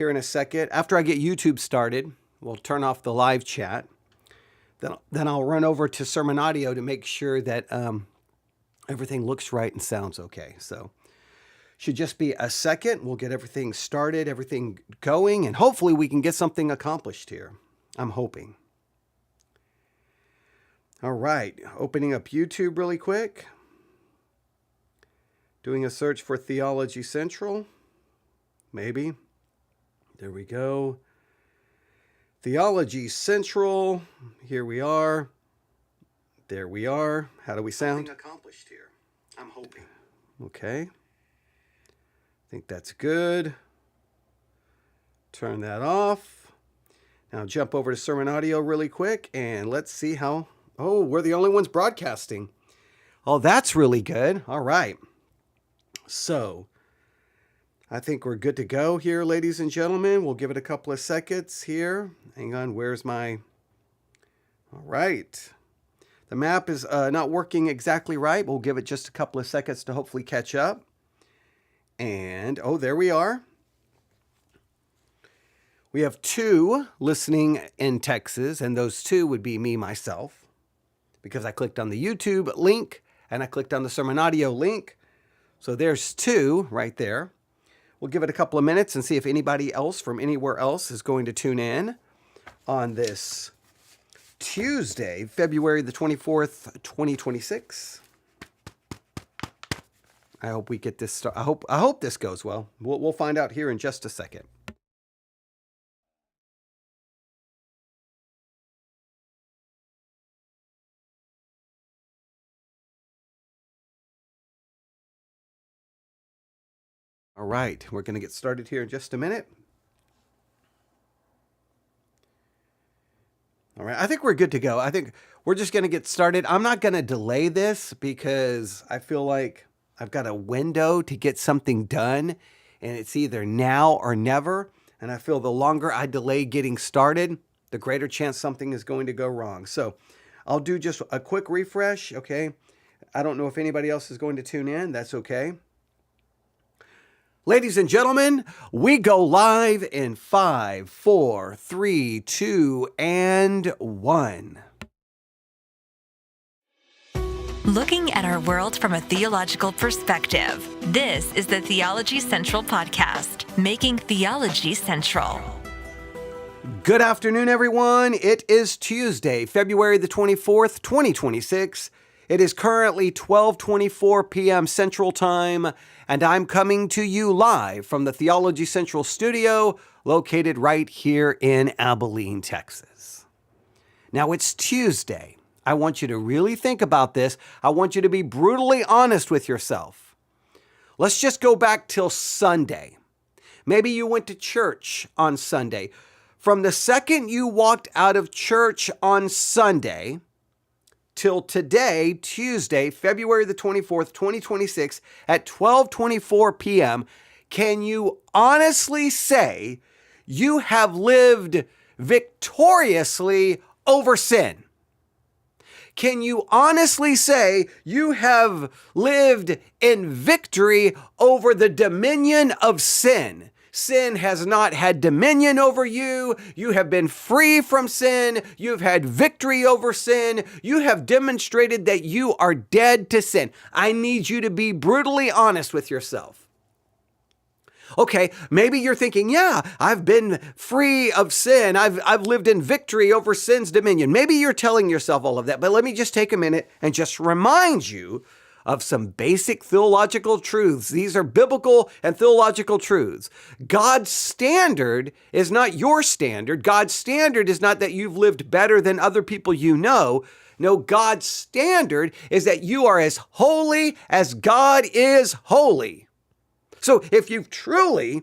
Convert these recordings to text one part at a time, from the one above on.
Here in a second. After I get YouTube started, we'll turn off the live chat. Then I'll run over to Sermon Audio to make sure that everything looks right and sounds okay. So should just be a second. We'll get everything started, everything going, and hopefully we can get something accomplished here. I'm hoping. All right, opening up YouTube really quick. Doing a search for Theology Central. Maybe. There we go. Theology Central. Here we are. There we are. How do we sound? Something accomplished here. I'm hoping. Okay. I think that's good. Turn that off. Now jump over to Sermon Audio really quick and let's see how... Oh, we're the only ones broadcasting. Oh, that's really good. All right. So... I think we're good to go here, ladies and gentlemen. We'll give it a couple of seconds here. Hang on, where's my... All right. The map is not working exactly right. We'll give it just a couple of seconds to hopefully catch up. And, oh, there we are. We have 2 listening in Texas, and those 2 would be me, myself, because I clicked on the YouTube link, and I clicked on the Sermon Audio link. So there's 2 right there. We'll give it a couple of minutes and see if anybody else from anywhere else is going to tune in on this Tuesday, February the 24th, 2026. I hope we get this start. I hope this goes well. We'll find out here in just a second. All right, we're going to get started here in just a minute. All right, I think we're good to go. I think we're just going to get started. I'm not going to delay this because I feel like I've got a window to get something done, and it's either now or never. And I feel the longer I delay getting started, the greater chance something is going to go wrong. So I'll do just a quick refresh, okay? I don't know if anybody else is going to tune in. That's okay. Ladies and gentlemen, we go live in 5, 4, 3, 2, and 1. Looking at our world from a theological perspective, this is the Theology Central Podcast, making theology central. Good afternoon, everyone. It is Tuesday, February the 24th, 2026. It is currently 12:24 p.m. Central Time, and I'm coming to you live from the Theology Central studio located right here in Abilene, Texas. Now, it's Tuesday. I want you to really think about this. I want you to be brutally honest with yourself. Let's just go back till Sunday. Maybe you went to church on Sunday. From the second you walked out of church on Sunday till today, Tuesday, February the 24th, 2026, at 12:24 p.m., can you honestly say you have lived victoriously over sin? Can you honestly say you have lived in victory over the dominion of sin? Sin has not had dominion over you. You have been free from sin. You've had victory over sin. You have demonstrated that you are dead to sin. I need you to be brutally honest with yourself. Okay, maybe you're thinking, yeah, I've been free of sin. I've lived in victory over sin's dominion. Maybe you're telling yourself all of that, but let me just take a minute and just remind you of some basic theological truths. These are biblical and theological truths. God's standard is not your standard. God's standard is not that you've lived better than other people you know. No, God's standard is that you are as holy as God is holy. So if you've truly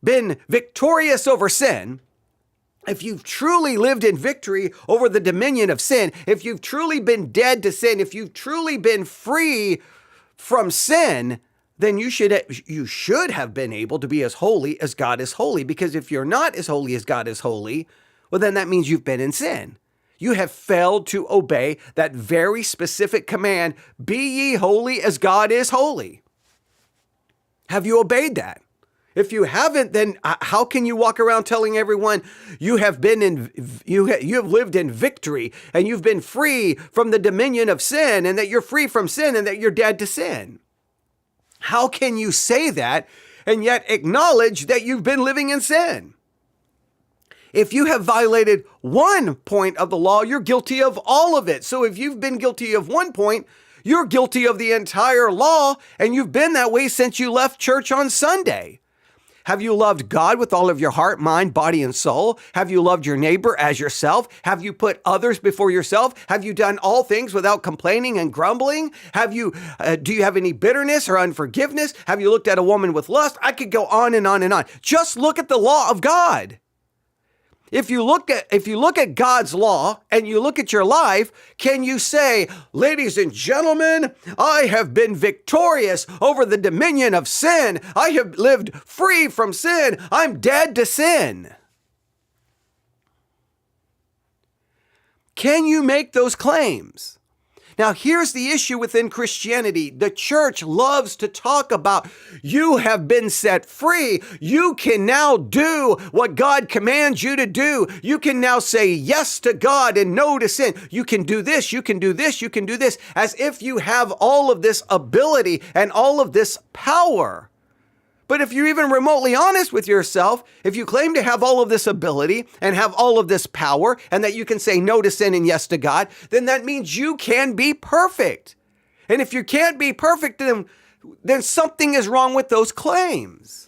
been victorious over sin, if you've truly lived in victory over the dominion of sin, if you've truly been dead to sin, if you've truly been free from sin, then you should have been able to be as holy as God is holy. Because if you're not as holy as God is holy, well, then that means you've been in sin. You have failed to obey that very specific command, be ye holy as God is holy. Have you obeyed that? If you haven't, then how can you walk around telling everyone you have lived in victory and you've been free from the dominion of sin and that you're free from sin and that you're dead to sin? How can you say that and yet acknowledge that you've been living in sin? If you have violated one point of the law, you're guilty of all of it. So if you've been guilty of one point, you're guilty of the entire law, and you've been that way since you left church on Sunday. Have you loved God with all of your heart, mind, body, and soul? Have you loved your neighbor as yourself? Have you put others before yourself? Have you done all things without complaining and grumbling? Do you have any bitterness or unforgiveness? Have you looked at a woman with lust? I could go on and on and on. Just look at the law of God. If you look at God's law and you look at your life, can you say, ladies and gentlemen, I have been victorious over the dominion of sin. I have lived free from sin. I'm dead to sin. Can you make those claims? Now, here's the issue within Christianity. The church loves to talk about, you have been set free. You can now do what God commands you to do. You can now say yes to God and no to sin. You can do this, you can do this, you can do this, as if you have all of this ability and all of this power. But if you're even remotely honest with yourself, if you claim to have all of this ability and have all of this power and that you can say no to sin and yes to God, then that means you can be perfect. And if you can't be perfect, then something is wrong with those claims.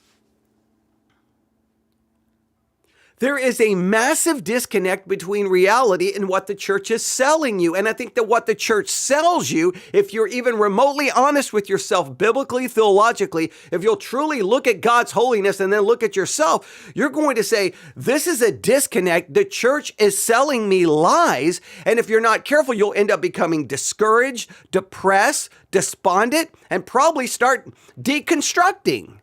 There is a massive disconnect between reality and what the church is selling you. And I think that what the church sells you, if you're even remotely honest with yourself, biblically, theologically, if you'll truly look at God's holiness and then look at yourself, you're going to say, this is a disconnect. The church is selling me lies. And if you're not careful, you'll end up becoming discouraged, depressed, despondent, and probably start deconstructing.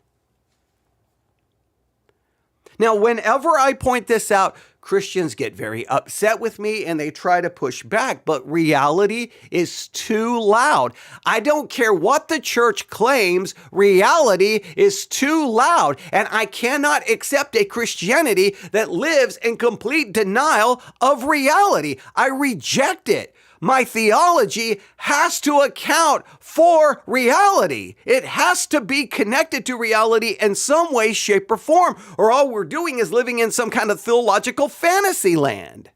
Now, whenever I point this out, Christians get very upset with me and they try to push back, but reality is too loud. I don't care what the church claims, reality is too loud, and I cannot accept a Christianity that lives in complete denial of reality. I reject it. My theology has to account for reality. It has to be connected to reality in some way, shape, or form, or all we're doing is living in some kind of theological fantasy land.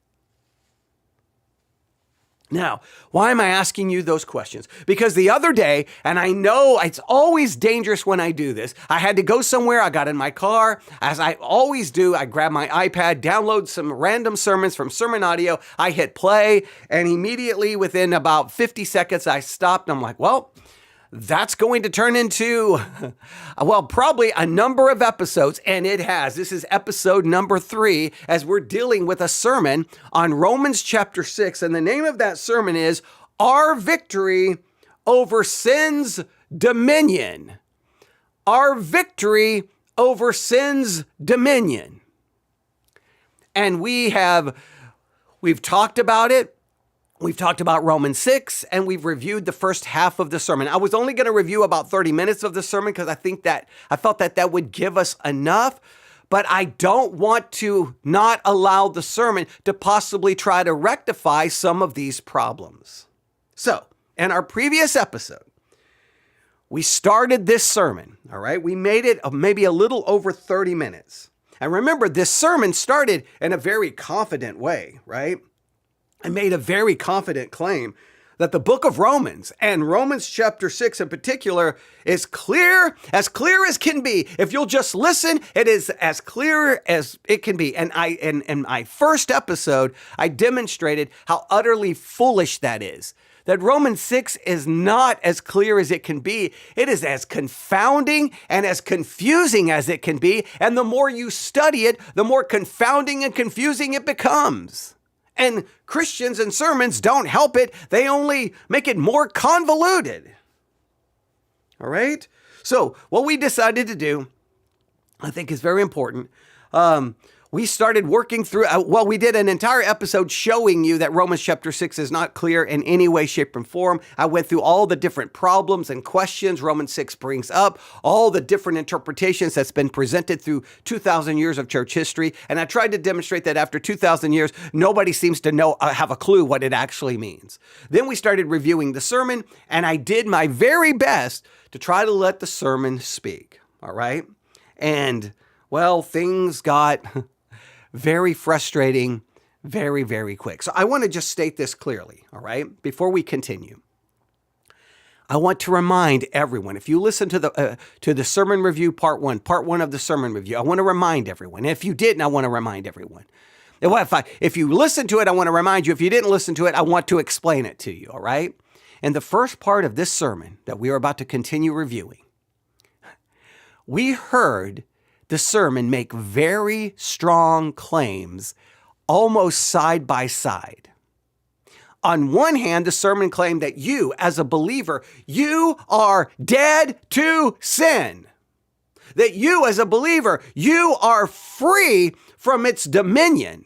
Now, why am I asking you those questions? Because the other day, and I know it's always dangerous when I do this, I had to go somewhere, I got in my car, as I always do, I grab my iPad, download some random sermons from Sermon Audio, I hit play, and immediately within about 50 seconds, I stopped, and I'm like, well, that's going to turn into, probably a number of episodes, and it has. This is episode number 3, as we're dealing with a sermon on Romans chapter 6, and the name of that sermon is Our Victory Over Sin's Dominion. Our Victory Over Sin's Dominion. And we've talked about it. We've talked about Romans 6, and we've reviewed the first half of the sermon. I was only going to review about 30 minutes of the sermon because I felt that would give us enough, but I don't want to not allow the sermon to possibly try to rectify some of these problems. So, in our previous episode, we started this sermon, all right? We made it maybe a little over 30 minutes. And remember, this sermon started in a very confident way, right? I made a very confident claim that the book of Romans, and Romans chapter 6 in particular, is clear as can be. If you'll just listen, it is as clear as it can be. And in my first episode, I demonstrated how utterly foolish that is. That Romans 6 is not as clear as it can be. It is as confounding and as confusing as it can be. And the more you study it, the more confounding and confusing it becomes. And Christians and sermons don't help it. They only make it more convoluted. All right? So what we decided to do, I think is very important, we started working through, we did an entire episode showing you that Romans chapter 6 is not clear in any way, shape, and form. I went through all the different problems and questions Romans 6 brings up, all the different interpretations that's been presented through 2,000 years of church history. And I tried to demonstrate that after 2,000 years, nobody seems to have a clue what it actually means. Then we started reviewing the sermon, and I did my very best to try to let the sermon speak, all right? And, well, things got very frustrating, very, very quick. So I want to just state this clearly, all right, before we continue. I want to remind everyone, if you listen to the sermon review part one of the sermon review, I want to remind everyone. If you didn't, I want to remind everyone. If you listen to it, I want to remind you. If you didn't listen to it, I want to explain it to you, all right? In the first part of this sermon that we are about to continue reviewing, we heard the sermon make very strong claims, almost side by side. On one hand, the sermon claimed that you, as a believer, you are dead to sin. That you, as a believer, you are free from its dominion.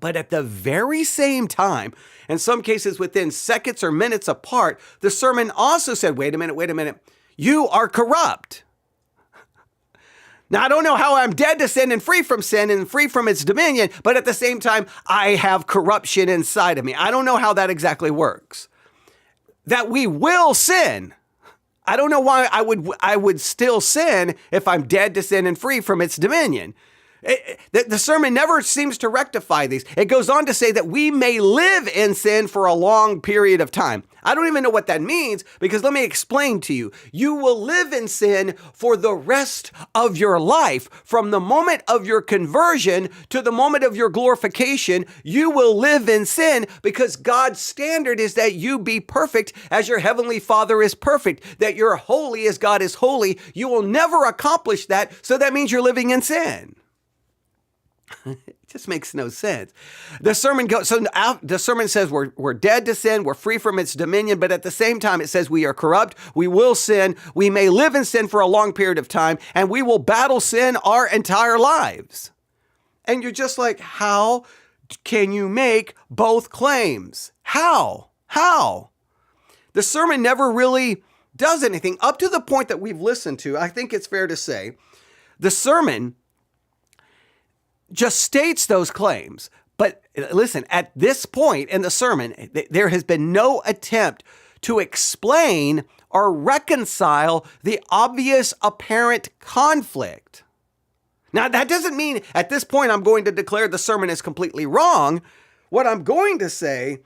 But at the very same time, in some cases within seconds or minutes apart, the sermon also said, wait a minute, you are corrupt. Now, I don't know how I'm dead to sin and free from its dominion, but at the same time, I have corruption inside of me. I don't know how that exactly works. That we will sin. I don't know why I would still sin if I'm dead to sin and free from its dominion. The sermon never seems to rectify these. It goes on to say that we may live in sin for a long period of time. I don't even know what that means, because let me explain to you. You will live in sin for the rest of your life. From the moment of your conversion to the moment of your glorification, you will live in sin, because God's standard is that you be perfect as your heavenly Father is perfect, that you're holy as God is holy. You will never accomplish that, so that means you're living in sin. It just makes no sense. The sermon says we're dead to sin, we're free from its dominion, but at the same time it says we are corrupt, we will sin, we may live in sin for a long period of time, and we will battle sin our entire lives. And you're just like, how can you make both claims? How? The sermon never really does anything up to the point that we've listened to. I think it's fair to say the sermon just states those claims. But listen, at this point in the sermon, there has been no attempt to explain or reconcile the obvious apparent conflict. Now, that doesn't mean at this point I'm going to declare the sermon is completely wrong. What I'm going to say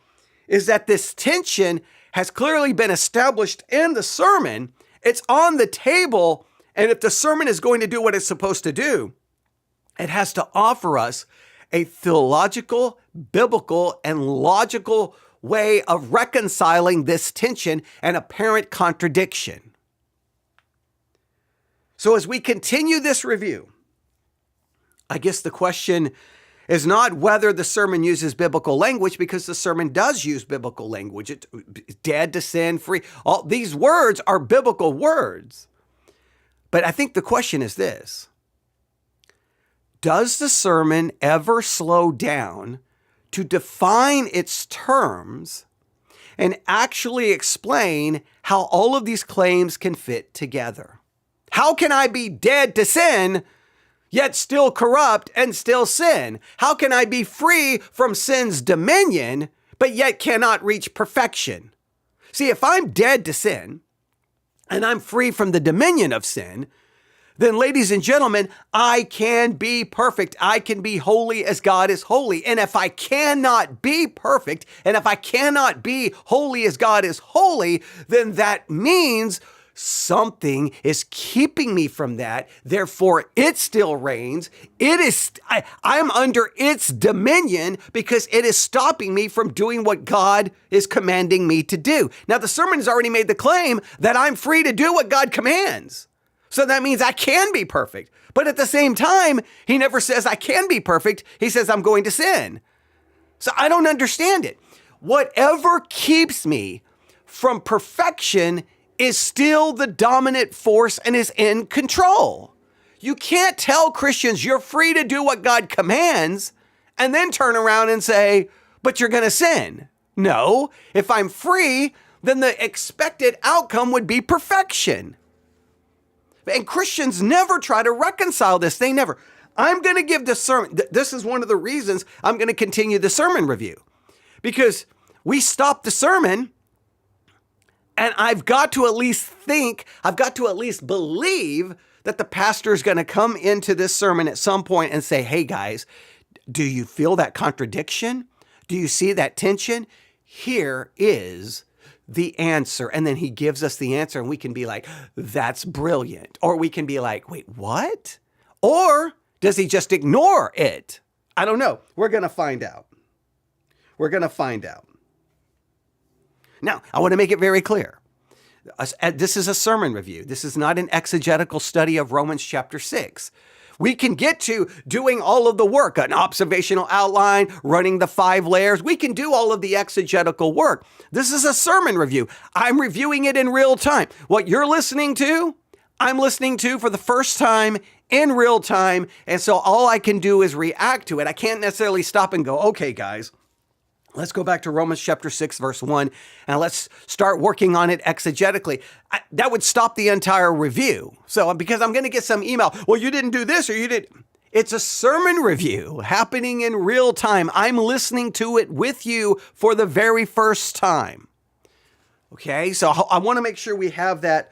is that this tension has clearly been established in the sermon. It's on the table, and if the sermon is going to do what it's supposed to do, it has to offer us a theological, biblical, and logical way of reconciling this tension and apparent contradiction. So as we continue this review, I guess the question is not whether the sermon uses biblical language, because the sermon does use biblical language. It's dead to sin, free. All these words are biblical words. But I think the question is this: does the sermon ever slow down to define its terms and actually explain how all of these claims can fit together? How can I be dead to sin, yet still corrupt and still sin? How can I be free from sin's dominion, but yet cannot reach perfection? See, if I'm dead to sin and I'm free from the dominion of sin, then, ladies and gentlemen, I can be perfect. I can be holy as God is holy. And if I cannot be perfect, and if I cannot be holy as God is holy, then that means something is keeping me from that. Therefore, it still reigns. I'm under its dominion because it is stopping me from doing what God is commanding me to do. Now, the sermon has already made the claim that I'm free to do what God commands. So that means I can be perfect. But at the same time, he never says I can be perfect. He says I'm going to sin. So I don't understand it. Whatever keeps me from perfection is still the dominant force and is in control. You can't tell Christians you're free to do what God commands and then turn around and say, but you're going to sin. No, if I'm free, then the expected outcome would be perfection. And Christians never try to reconcile this. They never. I'm going to give the sermon. This is one of the reasons I'm going to continue the sermon review, because we stop the sermon and I've got to at least believe that the pastor is going to come into this sermon at some point and say, hey guys, do you feel that contradiction? Do you see that tension? Here is the answer. And then he gives us the answer and we can be like, that's brilliant. Or we can be like, wait, what? Or does he just ignore it? I don't know. We're going to find out. Now, I want to make it very clear. This is a sermon review. This is not an exegetical study of Romans chapter 6. We can get to doing all of the work, an observational outline, running the 5 layers. We can do all of the exegetical work. This is a sermon review. I'm reviewing it in real time. What you're listening to, I'm listening to for the first time in real time. And so all I can do is react to it. I can't necessarily stop and go, okay, guys, let's go back to Romans chapter 6, verse 1, and let's start working on it exegetically. That would stop the entire review. So because I'm going to get some email, well, you didn't do this or you did. It's a sermon review happening in real time. I'm listening to it with you for the very first time. Okay, so I want to make sure we have that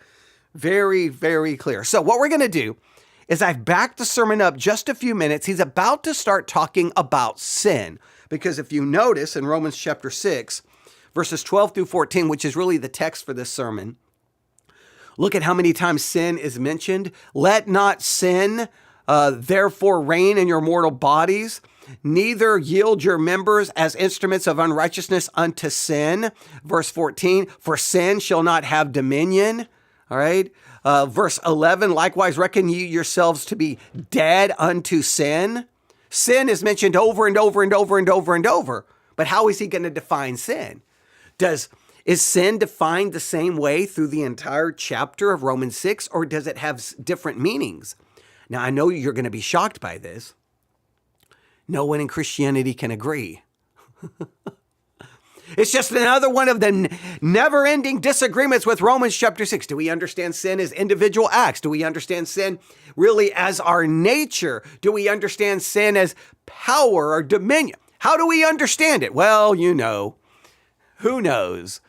very, very clear. So what we're going to do is I've backed the sermon up just a few minutes. He's about to start talking about sin. Because if you notice in Romans chapter 6, verses 12 through 14, which is really the text for this sermon, look at how many times sin is mentioned. Let not sin therefore reign in your mortal bodies, neither yield your members as instruments of unrighteousness unto sin. Verse 14, for sin shall not have dominion. All right. Verse 11, likewise reckon ye yourselves to be dead unto sin. Sin is mentioned over and over and over and over and over. But how is he going to define sin? Is sin defined the same way through the entire chapter of Romans 6, or does it have different meanings? Now, I know you're going to be shocked by this. No one in Christianity can agree. It's just another one of the never-ending disagreements with Romans chapter 6. Do we understand sin as individual acts? Do we understand sin really as our nature? Do we understand sin as power or dominion? How do we understand it? Well, who knows?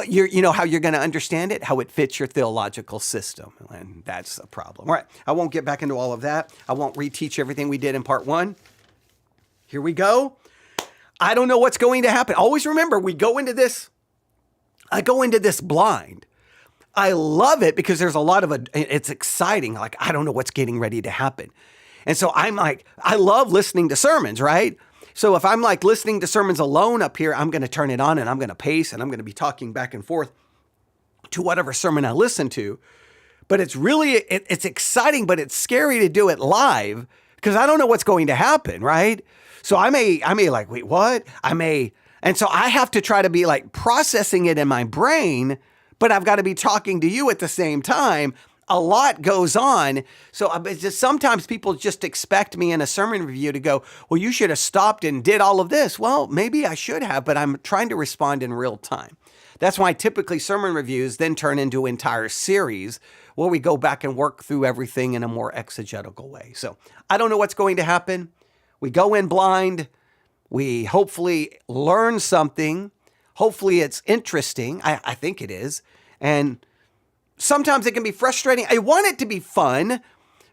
You know how you're going to understand it? How it fits your theological system. And that's a problem. All right, I won't get back into all of that. I won't reteach everything we did in part 1. Here we go. I don't know what's going to happen. Always remember, I go into this blind. I love it because there's a lot of it's exciting. Like, I don't know what's getting ready to happen. And so I'm like, I love listening to sermons, right? So if I'm like listening to sermons alone up here, I'm going to turn it on and I'm going to pace and I'm going to be talking back and forth to whatever sermon I listen to. But it's really, it's exciting, but it's scary to do it live because I don't know what's going to happen, right? So I may like, wait, what? And so I have to try to be like processing it in my brain, but I've got to be talking to you at the same time. A lot goes on. So it's just, sometimes people just expect me in a sermon review to go, well, you should have stopped and did all of this. Well, maybe I should have, but I'm trying to respond in real time. That's why typically sermon reviews then turn into an entire series where we go back and work through everything in a more exegetical way. So I don't know what's going to happen. We go in blind. We hopefully learn something. Hopefully it's interesting. I think it is. And sometimes it can be frustrating. I want it to be fun,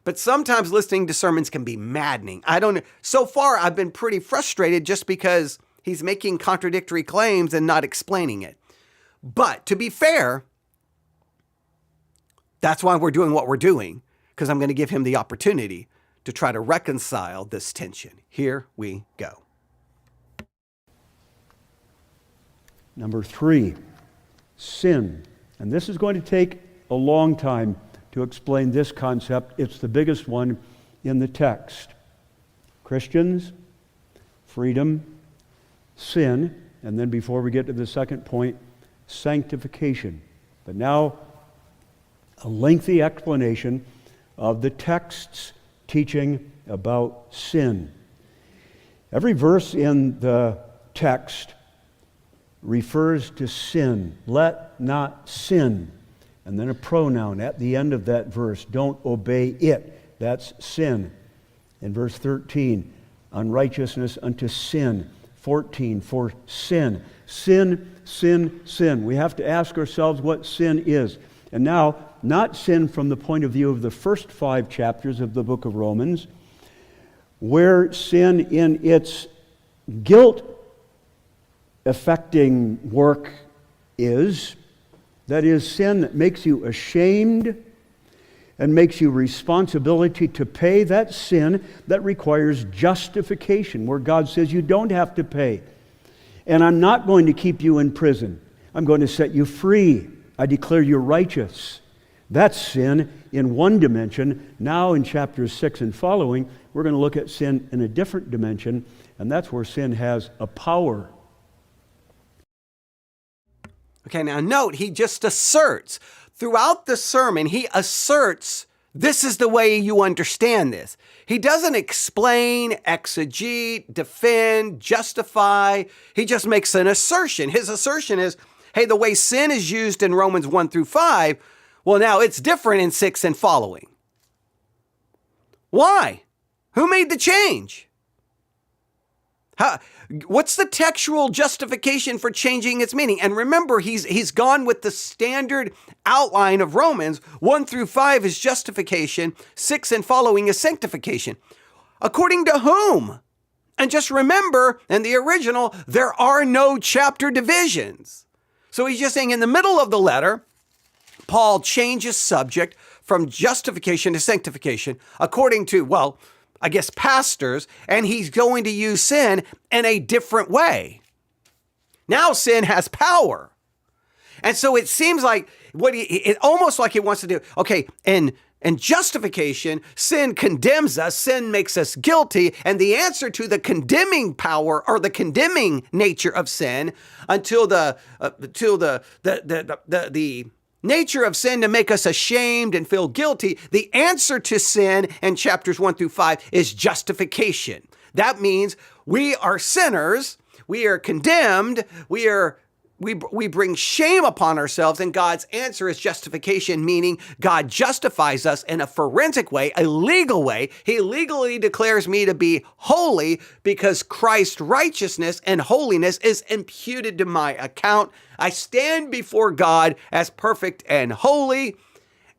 but sometimes listening to sermons can be maddening. I don't know. So far, I've been pretty frustrated just because he's making contradictory claims and not explaining it. But to be fair, that's why we're doing what we're doing, because I'm going to give him the opportunity to try to reconcile this tension. Here we go. Number 3, sin. And this is going to take a long time to explain this concept. It's the biggest one in the text. Christians, freedom, sin, and then before we get to the second point, sanctification. But now, a lengthy explanation of the text's teaching about sin. Every verse in the text refers to sin. Let not sin. And then a pronoun at the end of that verse. Don't obey it. That's sin. In verse 13, unrighteousness unto sin. 14, for sin. Sin, sin, sin. We have to ask ourselves what sin is. And now, not sin from the point of view of the first 5 chapters of the book of Romans, where sin in its guilt-affecting work is, that is, sin that makes you ashamed and makes you responsibility to pay. That sin that requires justification, where God says you don't have to pay. And I'm not going to keep you in prison. I'm going to set you free. I declare you righteous. That's sin in one dimension. Now in chapters 6 and following, we're going to look at sin in a different dimension, and that's where sin has a power. Okay, now note, he just asserts. Throughout the sermon, he asserts, this is the way you understand this. He doesn't explain, exegete, defend, justify. He just makes an assertion. His assertion is, hey, the way sin is used in Romans 1 through 5, well, now it's different in 6 and following. Why? Who made the change? What's the textual justification for changing its meaning? And remember, he's gone with the standard outline of Romans. 1 through 5 is justification. 6 and following is sanctification. According to whom? And just remember, in the original, there are no chapter divisions. So he's just saying in the middle of the letter, Paul changes subject from justification to sanctification according to, well, I guess pastors, and he's going to use sin in a different way. Now sin has power. And so it seems like it almost like he wants to do, okay, in justification, sin condemns us, sin makes us guilty, and the answer to the condemning power or the condemning nature of sin until the nature of sin to make us ashamed and feel guilty, the answer to sin in chapters 1 through 5 is justification. That means we are sinners, we are condemned, we bring shame upon ourselves, and God's answer is justification, meaning God justifies us in a forensic way, a legal way. He legally declares me to be holy because Christ's righteousness and holiness is imputed to my account. I stand before God as perfect and holy.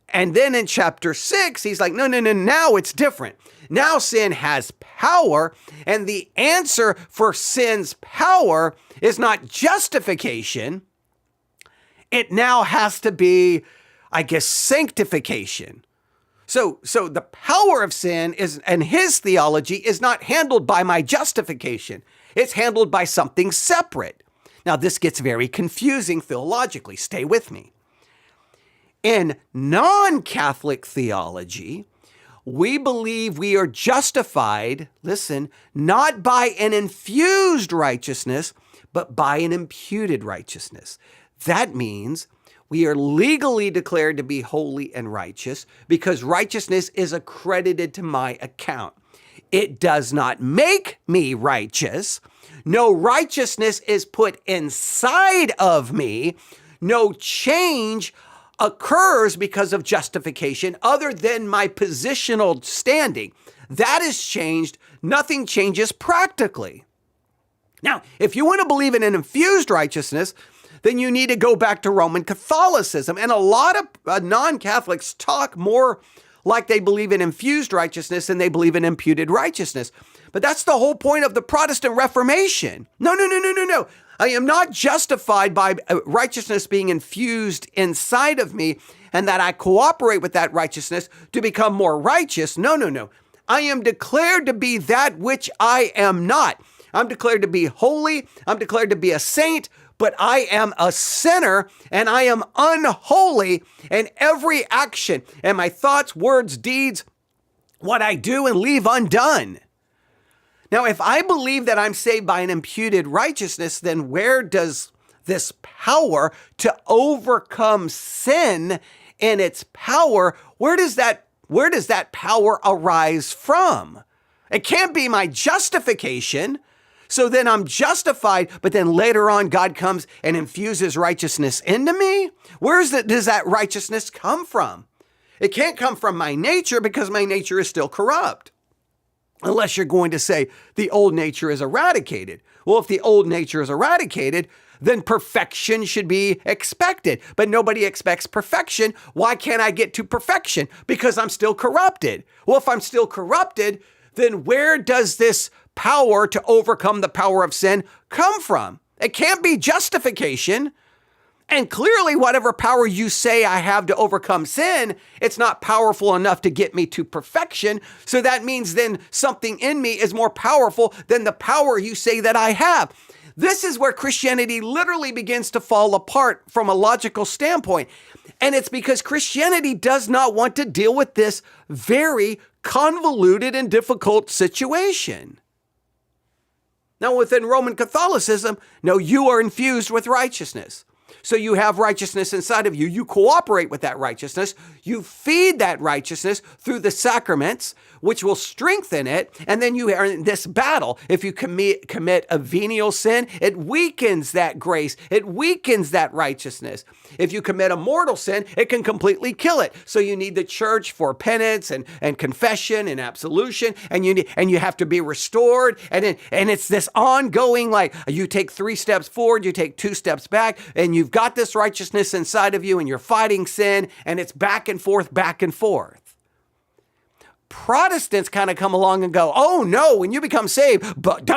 And then in chapter 6, he's like, no, now it's different. Now sin has power, and the answer for sin's power is not justification. It now has to be, I guess, sanctification. So the power of sin is, and his theology is not handled by my justification. It's handled by something separate. Now, this gets very confusing theologically. Stay with me. In non-Catholic theology, we believe we are justified, listen, not by an infused righteousness, but by an imputed righteousness. That means we are legally declared to be holy and righteous because righteousness is accredited to my account. It does not make me righteous. No righteousness is put inside of me. No change occurs because of justification other than my positional standing. That is changed. Nothing changes practically. Now, if you want to believe in an infused righteousness, then you need to go back to Roman Catholicism. And a lot of non-Catholics talk more like they believe in infused righteousness than they believe in imputed righteousness. But that's the whole point of the Protestant Reformation. No. I am not justified by righteousness being infused inside of me and that I cooperate with that righteousness to become more righteous. No. I am declared to be that which I am not. I'm declared to be holy. I'm declared to be a saint, but I am a sinner and I am unholy in every action and my thoughts, words, deeds, what I do and leave undone. Now, if I believe that I'm saved by an imputed righteousness, then where does this power to overcome sin and its power, where does that Where does that power arise from? It can't be my justification. So then I'm justified, but then later on God comes and infuses righteousness into me? Does that righteousness come from? It can't come from my nature because my nature is still corrupt. Unless you're going to say the old nature is eradicated. Well, if the old nature is eradicated, then perfection should be expected. But nobody expects perfection. Why can't I get to perfection? Because I'm still corrupted. Well, if I'm still corrupted, then where does this power to overcome the power of sin come from? It can't be justification. And clearly, whatever power you say I have to overcome sin, it's not powerful enough to get me to perfection. So that means then something in me is more powerful than the power you say that I have. This is where Christianity literally begins to fall apart from a logical standpoint. And it's because Christianity does not want to deal with this very convoluted and difficult situation. Now, within Roman Catholicism, no, you are infused with righteousness. So you have righteousness inside of you. You cooperate with that righteousness. You feed that righteousness through the sacraments, which will strengthen it. And then you are in this battle. If you commit a venial sin, it weakens that grace. It weakens that righteousness. If you commit a mortal sin, it can completely kill it. So you need the church for penance and confession and absolution, and you have to be restored. And it's this ongoing, like you take 3 steps forward, you take 2 steps back, and you've got this righteousness inside of you, and you're fighting sin, and it's back and forth, back and forth. Protestants kind of come along and go, oh no, when you become saved, but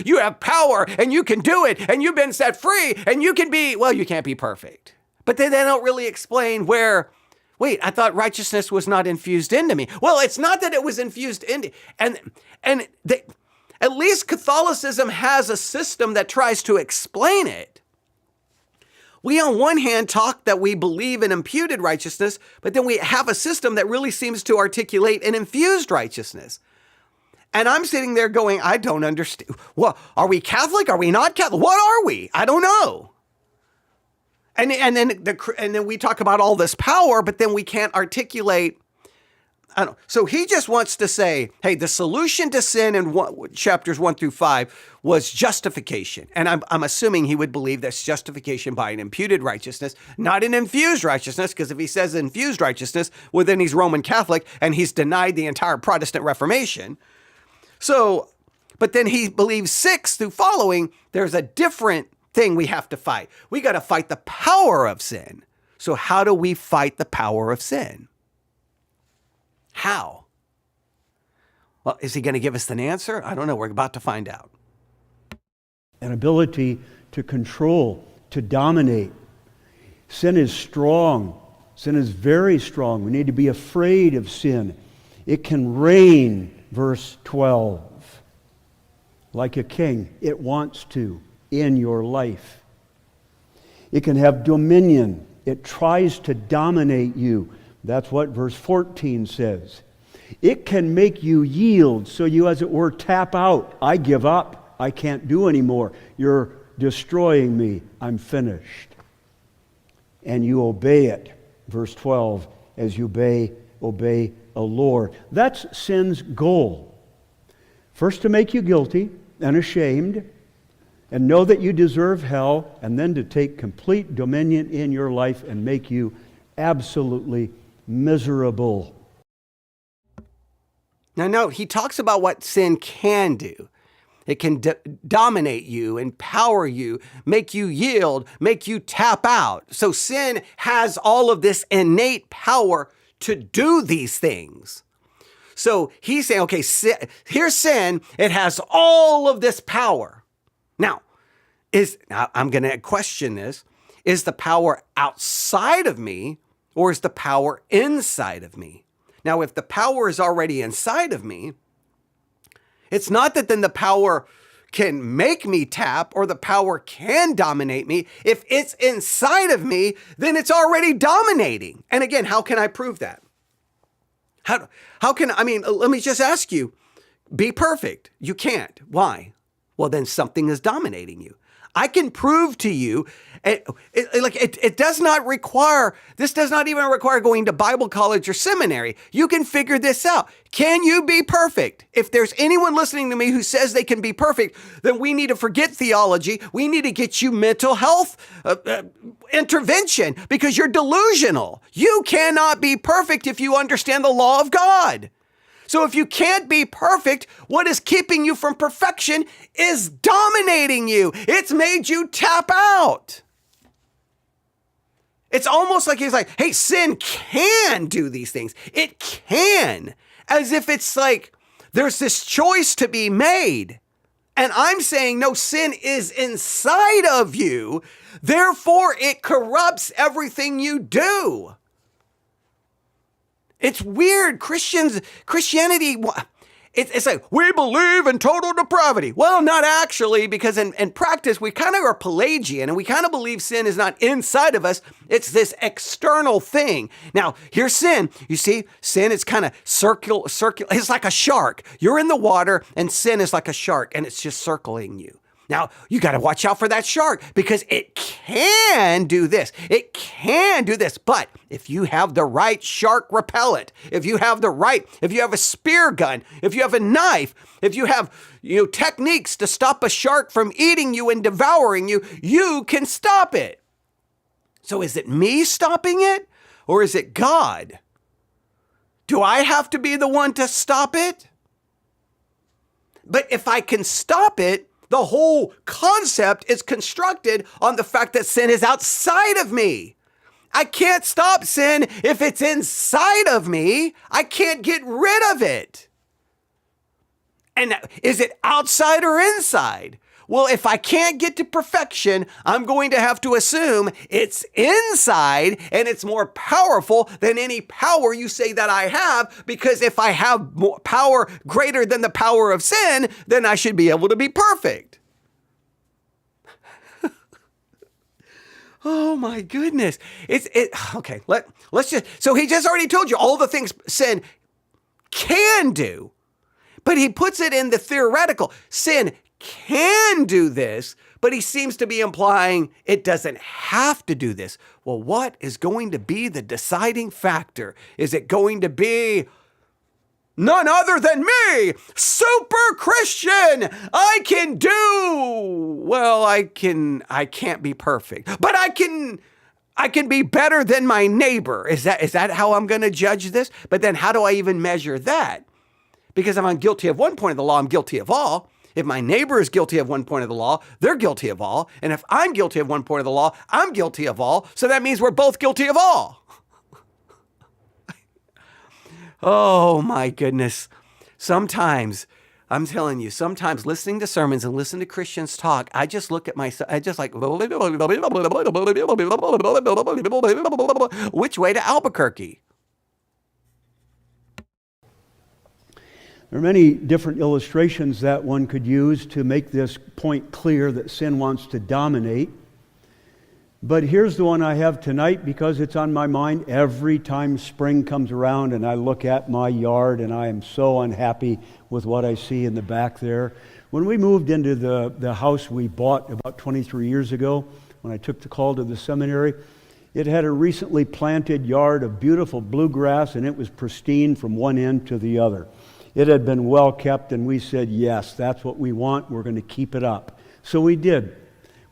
you have power and you can do it and you've been set free and you can be, well, you can't be perfect. But they don't really explain wait, I thought righteousness was not infused into me. Well, it's not that it was infused into, at least Catholicism has a system that tries to explain it. We, on one hand, talk that we believe in imputed righteousness, but then we have a system that really seems to articulate an infused righteousness. And I'm sitting there going, I don't understand. Well, are we Catholic? Are we not Catholic? What are we? I don't know. And then we talk about all this power, but then we can't articulate. I don't. So he just wants to say, hey, the solution to sin in chapters 1 through 5 was justification. And I'm assuming he would believe that's justification by an imputed righteousness, not an infused righteousness, because if he says infused righteousness, well, then he's Roman Catholic and he's denied the entire Protestant Reformation. So, but then he believes 6 through following, there's a different thing we have to fight. We got to fight the power of sin. So how do we fight the power of sin? How? Well, is he going to give us an answer? I don't know. We're about to find out. An ability to control, to dominate. Sin is strong. Sin is very strong. We need to be afraid of sin. It can reign, verse 12. Like a king, it wants to in your life. It can have dominion. It tries to dominate you. That's what verse 14 says. It can make you yield, so you, as it were, tap out. I give up. I can't do anymore. You're destroying me. I'm finished. And you obey it, verse 12, as you obey a Lord. That's sin's goal. First, to make you guilty and ashamed, and know that you deserve hell, and then to take complete dominion in your life and make you absolutely miserable. Now note, he talks about what sin can do. It can dominate you, empower you, make you yield, make you tap out. So sin has all of this innate power to do these things. So he's saying, okay, here's sin. It has all of this power. Now I'm going to question this. Is the power outside of me, or is the power inside of me? Now, if the power is already inside of me, it's not that then the power can make me tap or the power can dominate me. If it's inside of me, then it's already dominating. And again, how can I prove that? Let me just ask you, be perfect. You can't. Why? Well, then something is dominating you. I can prove to you, it does not require, this does not even require going to Bible college or seminary. You can figure this out. Can you be perfect? If there's anyone listening to me who says they can be perfect, then we need to forget theology. We need to get you mental health intervention because you're delusional. You cannot be perfect if you understand the law of God. So if you can't be perfect, what is keeping you from perfection is dominating you. It's made you tap out. It's almost like he's like, hey, sin can do these things. It can. As if it's like there's this choice to be made. And I'm saying, no, sin is inside of you. Therefore, it corrupts everything you do. It's weird. Christianity, it's like, we believe in total depravity. Well, not actually, because in practice, we kind of are Pelagian, and we kind of believe sin is not inside of us. It's this external thing. Now, here's sin. You see, sin is kind of circular. It's like a shark. You're in the water, and sin is like a shark, and it's just circling you. Now, you got to watch out for that shark because it can do this. It can do this. But if you have the right shark repellent, if you have a spear gun, if you have a knife, if you have, techniques to stop a shark from eating you and devouring you, you can stop it. So is it me stopping it or is it God? Do I have to be the one to stop it? But if I can stop it, the whole concept is constructed on the fact that sin is outside of me. I can't stop sin if it's inside of me. I can't get rid of it. And is it outside or inside? Well, if I can't get to perfection, I'm going to have to assume it's inside and it's more powerful than any power you say that I have, because if I have more power greater than the power of sin, then I should be able to be perfect. Oh my goodness. Okay, let's just, so he just already told you all the things sin can do, but he puts it in the theoretical. Sin can do this, but he seems to be implying it doesn't have to do this. Well, what is going to be the deciding factor? Is it going to be none other than me, super Christian? I can't be perfect, but I can be better than my neighbor. Is that how I'm going to judge this? But then how do I even measure that? Because if I'm guilty of one point of the law, I'm guilty of all. If my neighbor is guilty of one point of the law, they're guilty of all. And if I'm guilty of one point of the law, I'm guilty of all. So that means we're both guilty of all. Oh my goodness. Sometimes, I'm telling you, sometimes listening to sermons and listening to Christians talk, I just look at myself, I just like, which way to Albuquerque? There are many different illustrations that one could use to make this point clear that sin wants to dominate. But here's the one I have tonight because it's on my mind every time spring comes around and I look at my yard and I am so unhappy with what I see in the back there. When we moved into the house we bought about 23 years ago, when I took the call to the seminary, it had a recently planted yard of beautiful bluegrass and it was pristine from one end to the other. It had been well kept, and we said, yes, that's what we want. We're going to keep it up. So we did.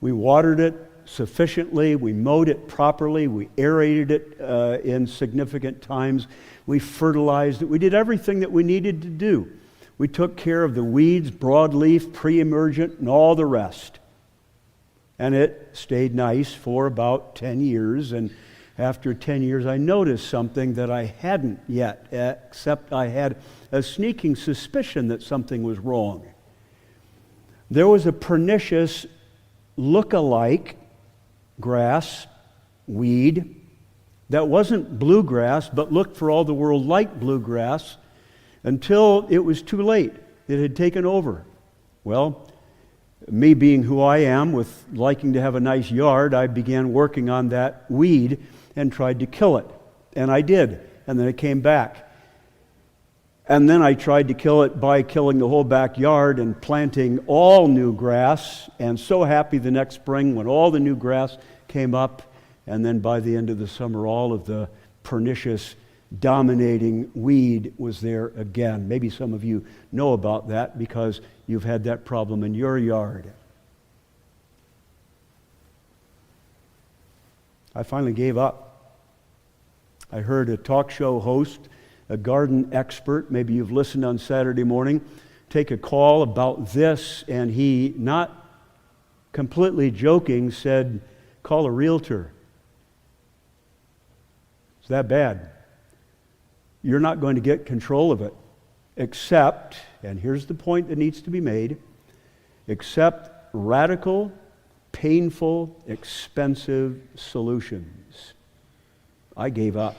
We watered it sufficiently. We mowed it properly. We aerated it in significant times. We fertilized it. We did everything that we needed to do. We took care of the weeds, broadleaf, pre-emergent, and all the rest. And it stayed nice for about 10 years, and after 10 years, I noticed something that I hadn't yet, except I had a sneaking suspicion that something was wrong. There was a pernicious look-alike grass, weed, that wasn't bluegrass, but looked for all the world like bluegrass until it was too late. It had taken over. Well, me being who I am, with liking to have a nice yard, I began working on that weed and tried to kill it. And I did. And then it came back. And then I tried to kill it by killing the whole backyard and planting all new grass, and so happy the next spring when all the new grass came up, and then by the end of the summer all of the pernicious dominating weed was there again. Maybe some of you know about that because you've had that problem in your yard. I finally gave up. I heard a talk show host, a garden expert, maybe you've listened on Saturday morning, take a call about this, and he, not completely joking, said, call a realtor. It's that bad. You're not going to get control of it, except, and here's the point that needs to be made, except radical, painful, expensive solutions. I gave up.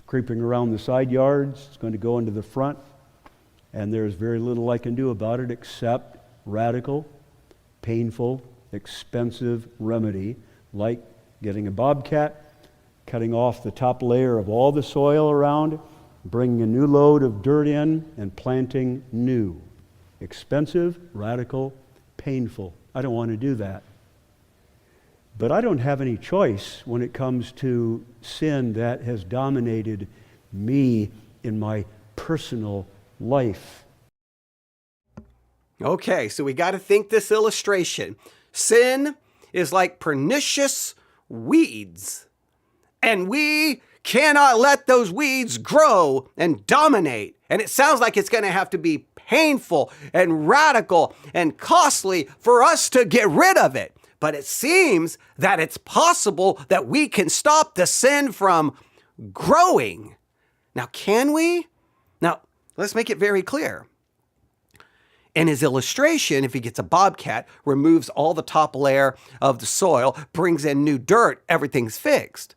Creeping around the side yards, it's going to go into the front, and there's very little I can do about it except radical, painful, expensive remedy, like getting a bobcat, cutting off the top layer of all the soil around, bringing a new load of dirt in, and planting new. Expensive, radical, painful. I don't want to do that. But I don't have any choice when it comes to sin that has dominated me in my personal life. Okay, so we got to think this illustration. Sin is like pernicious weeds, and we cannot let those weeds grow and dominate. And it sounds like it's going to have to be painful and radical and costly for us to get rid of it. But it seems that it's possible that we can stop the sin from growing. Now, can we? Now, let's make it very clear. In his illustration, if he gets a bobcat, removes all the top layer of the soil, brings in new dirt, everything's fixed.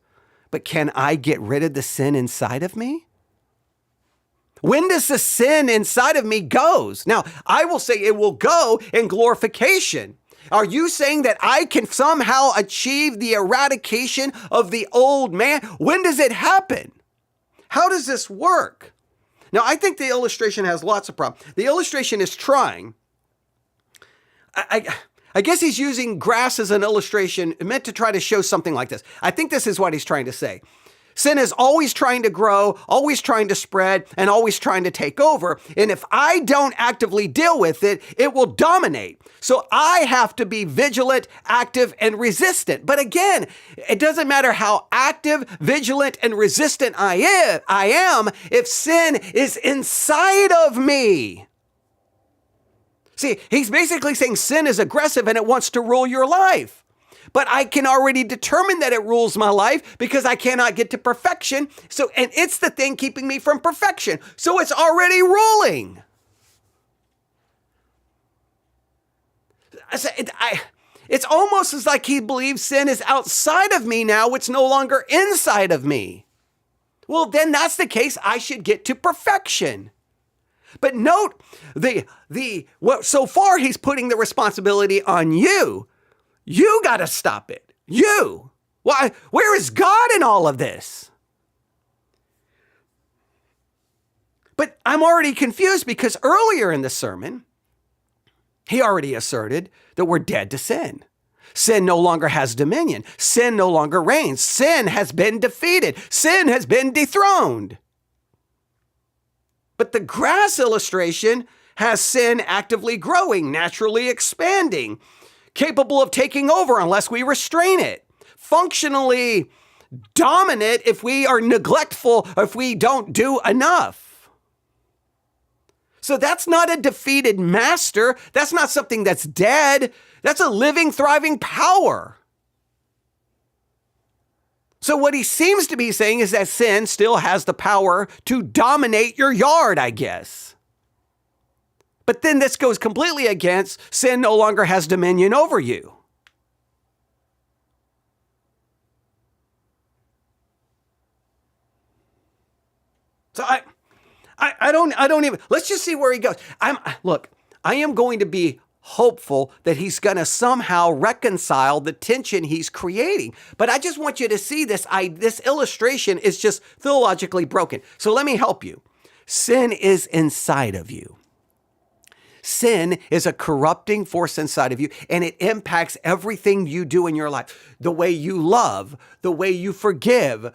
But can I get rid of the sin inside of me? When does the sin inside of me goes? Now, I will say it will go in glorification. Are you saying that I can somehow achieve the eradication of the old man? When does it happen? How does this work? Now, I think the illustration has lots of problems. The illustration is trying. I guess he's using grass as an illustration meant to try to show something like this. I think this is what he's trying to say. Sin is always trying to grow, always trying to spread, and always trying to take over. And if I don't actively deal with it, it will dominate. So I have to be vigilant, active, and resistant. But again, it doesn't matter how active, vigilant, and resistant I am if sin is inside of me. See, he's basically saying sin is aggressive and it wants to rule your life. But I can already determine that it rules my life because I cannot get to perfection. So, and it's the thing keeping me from perfection. So it's already ruling. It's almost as like he believes sin is outside of me now. It's no longer inside of me. Well, then that's the case. I should get to perfection. But note so far he's putting the responsibility on you. You got to stop it. You. Why? Where is God in all of this? But I'm already confused because earlier in the sermon, he already asserted that we're dead to sin. Sin no longer has dominion. Sin no longer reigns. Sin has been defeated. Sin has been dethroned. But the grass illustration has sin actively growing, naturally expanding, capable of taking over unless we restrain it, functionally dominant if we are neglectful, if we don't do enough. So that's not a defeated master. That's not something that's dead. That's a living, thriving power. So what he seems to be saying is that sin still has the power to dominate your yard, I guess. But then this goes completely against sin no longer has dominion over you. So I don't even, let's just see where he goes. I am going to be hopeful that he's going to somehow reconcile the tension he's creating. But I just want you to see this. This illustration is just theologically broken. So let me help you. Sin is inside of you. Sin is a corrupting force inside of you, and it impacts everything you do in your life. The way you love, the way you forgive,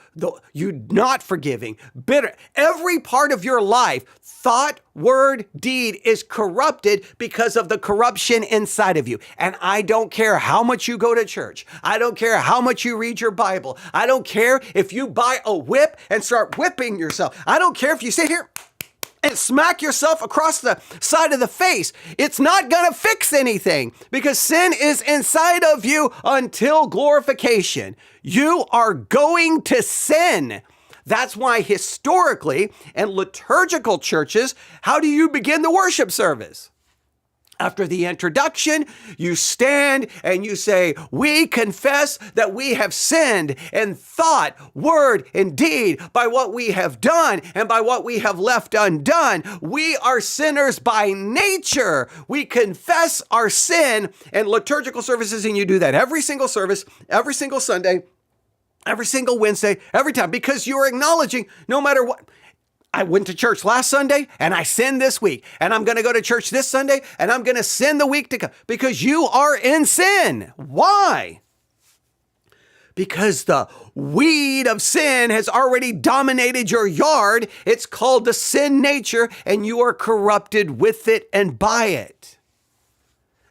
you not forgiving, bitter. Every part of your life, thought, word, deed is corrupted because of the corruption inside of you. And I don't care how much you go to church. I don't care how much you read your Bible. I don't care if you buy a whip and start whipping yourself. I don't care if you sit here and smack yourself across the side of the face. It's not going to fix anything because sin is inside of you until glorification. You are going to sin. That's why historically in liturgical churches, how do you begin the worship service? After the introduction, you stand and you say, we confess that we have sinned in thought, word, and deed by what we have done and by what we have left undone. We are sinners by nature. We confess our sin in liturgical services, and you do that every single service, every single Sunday, every single Wednesday, every time, because you're acknowledging no matter what. I went to church last Sunday and I sinned this week, and I'm going to go to church this Sunday and I'm going to sin the week to come because you are in sin. Why? Because the weed of sin has already dominated your yard. It's called the sin nature, and you are corrupted with it and by it.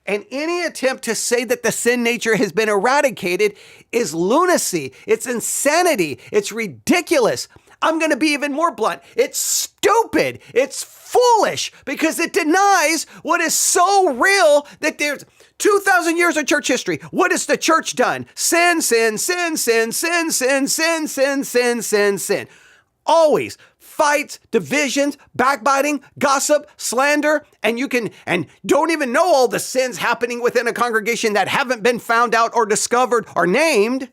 And any attempt to say that the sin nature has been eradicated is lunacy. It's insanity. It's ridiculous. I'm going to be even more blunt. It's stupid. It's foolish because it denies what is so real that there's 2,000 years of church history. What has the church done? Sin, sin, sin, sin, sin, sin, sin, sin, sin, sin, sin. Always fights, divisions, backbiting, gossip, slander, and don't even know all the sins happening within a congregation that haven't been found out or discovered or named.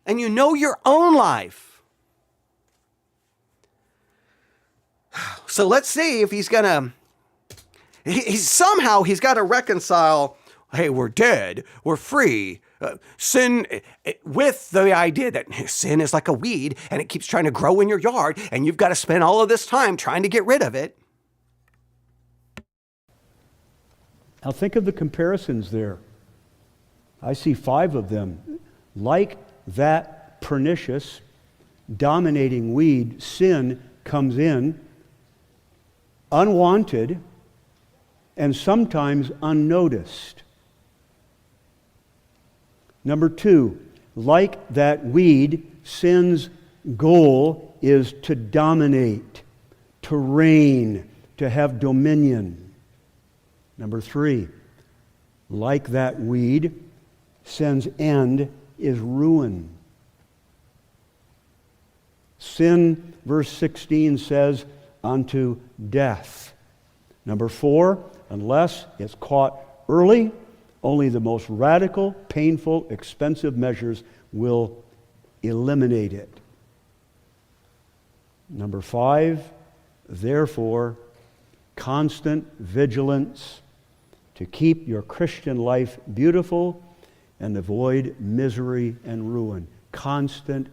And you know your own life. So let's see if he's gonna, somehow he's got to reconcile, hey, we're dead, we're free, sin, with the idea that sin is like a weed and it keeps trying to grow in your yard and you've got to spend all of this time trying to get rid of it. Now think of the comparisons there. I see 5 of them. Like that pernicious, dominating weed, sin comes in unwanted and sometimes unnoticed. Number 2, like that weed, sin's goal is to dominate, to reign, to have dominion. Number 3, like that weed, sin's end is ruin. Sin, verse 16 says, unto death. Number 4, unless it's caught early, only the most radical, painful, expensive measures will eliminate it. Number 5, therefore, constant vigilance to keep your Christian life beautiful and avoid misery and ruin. Constant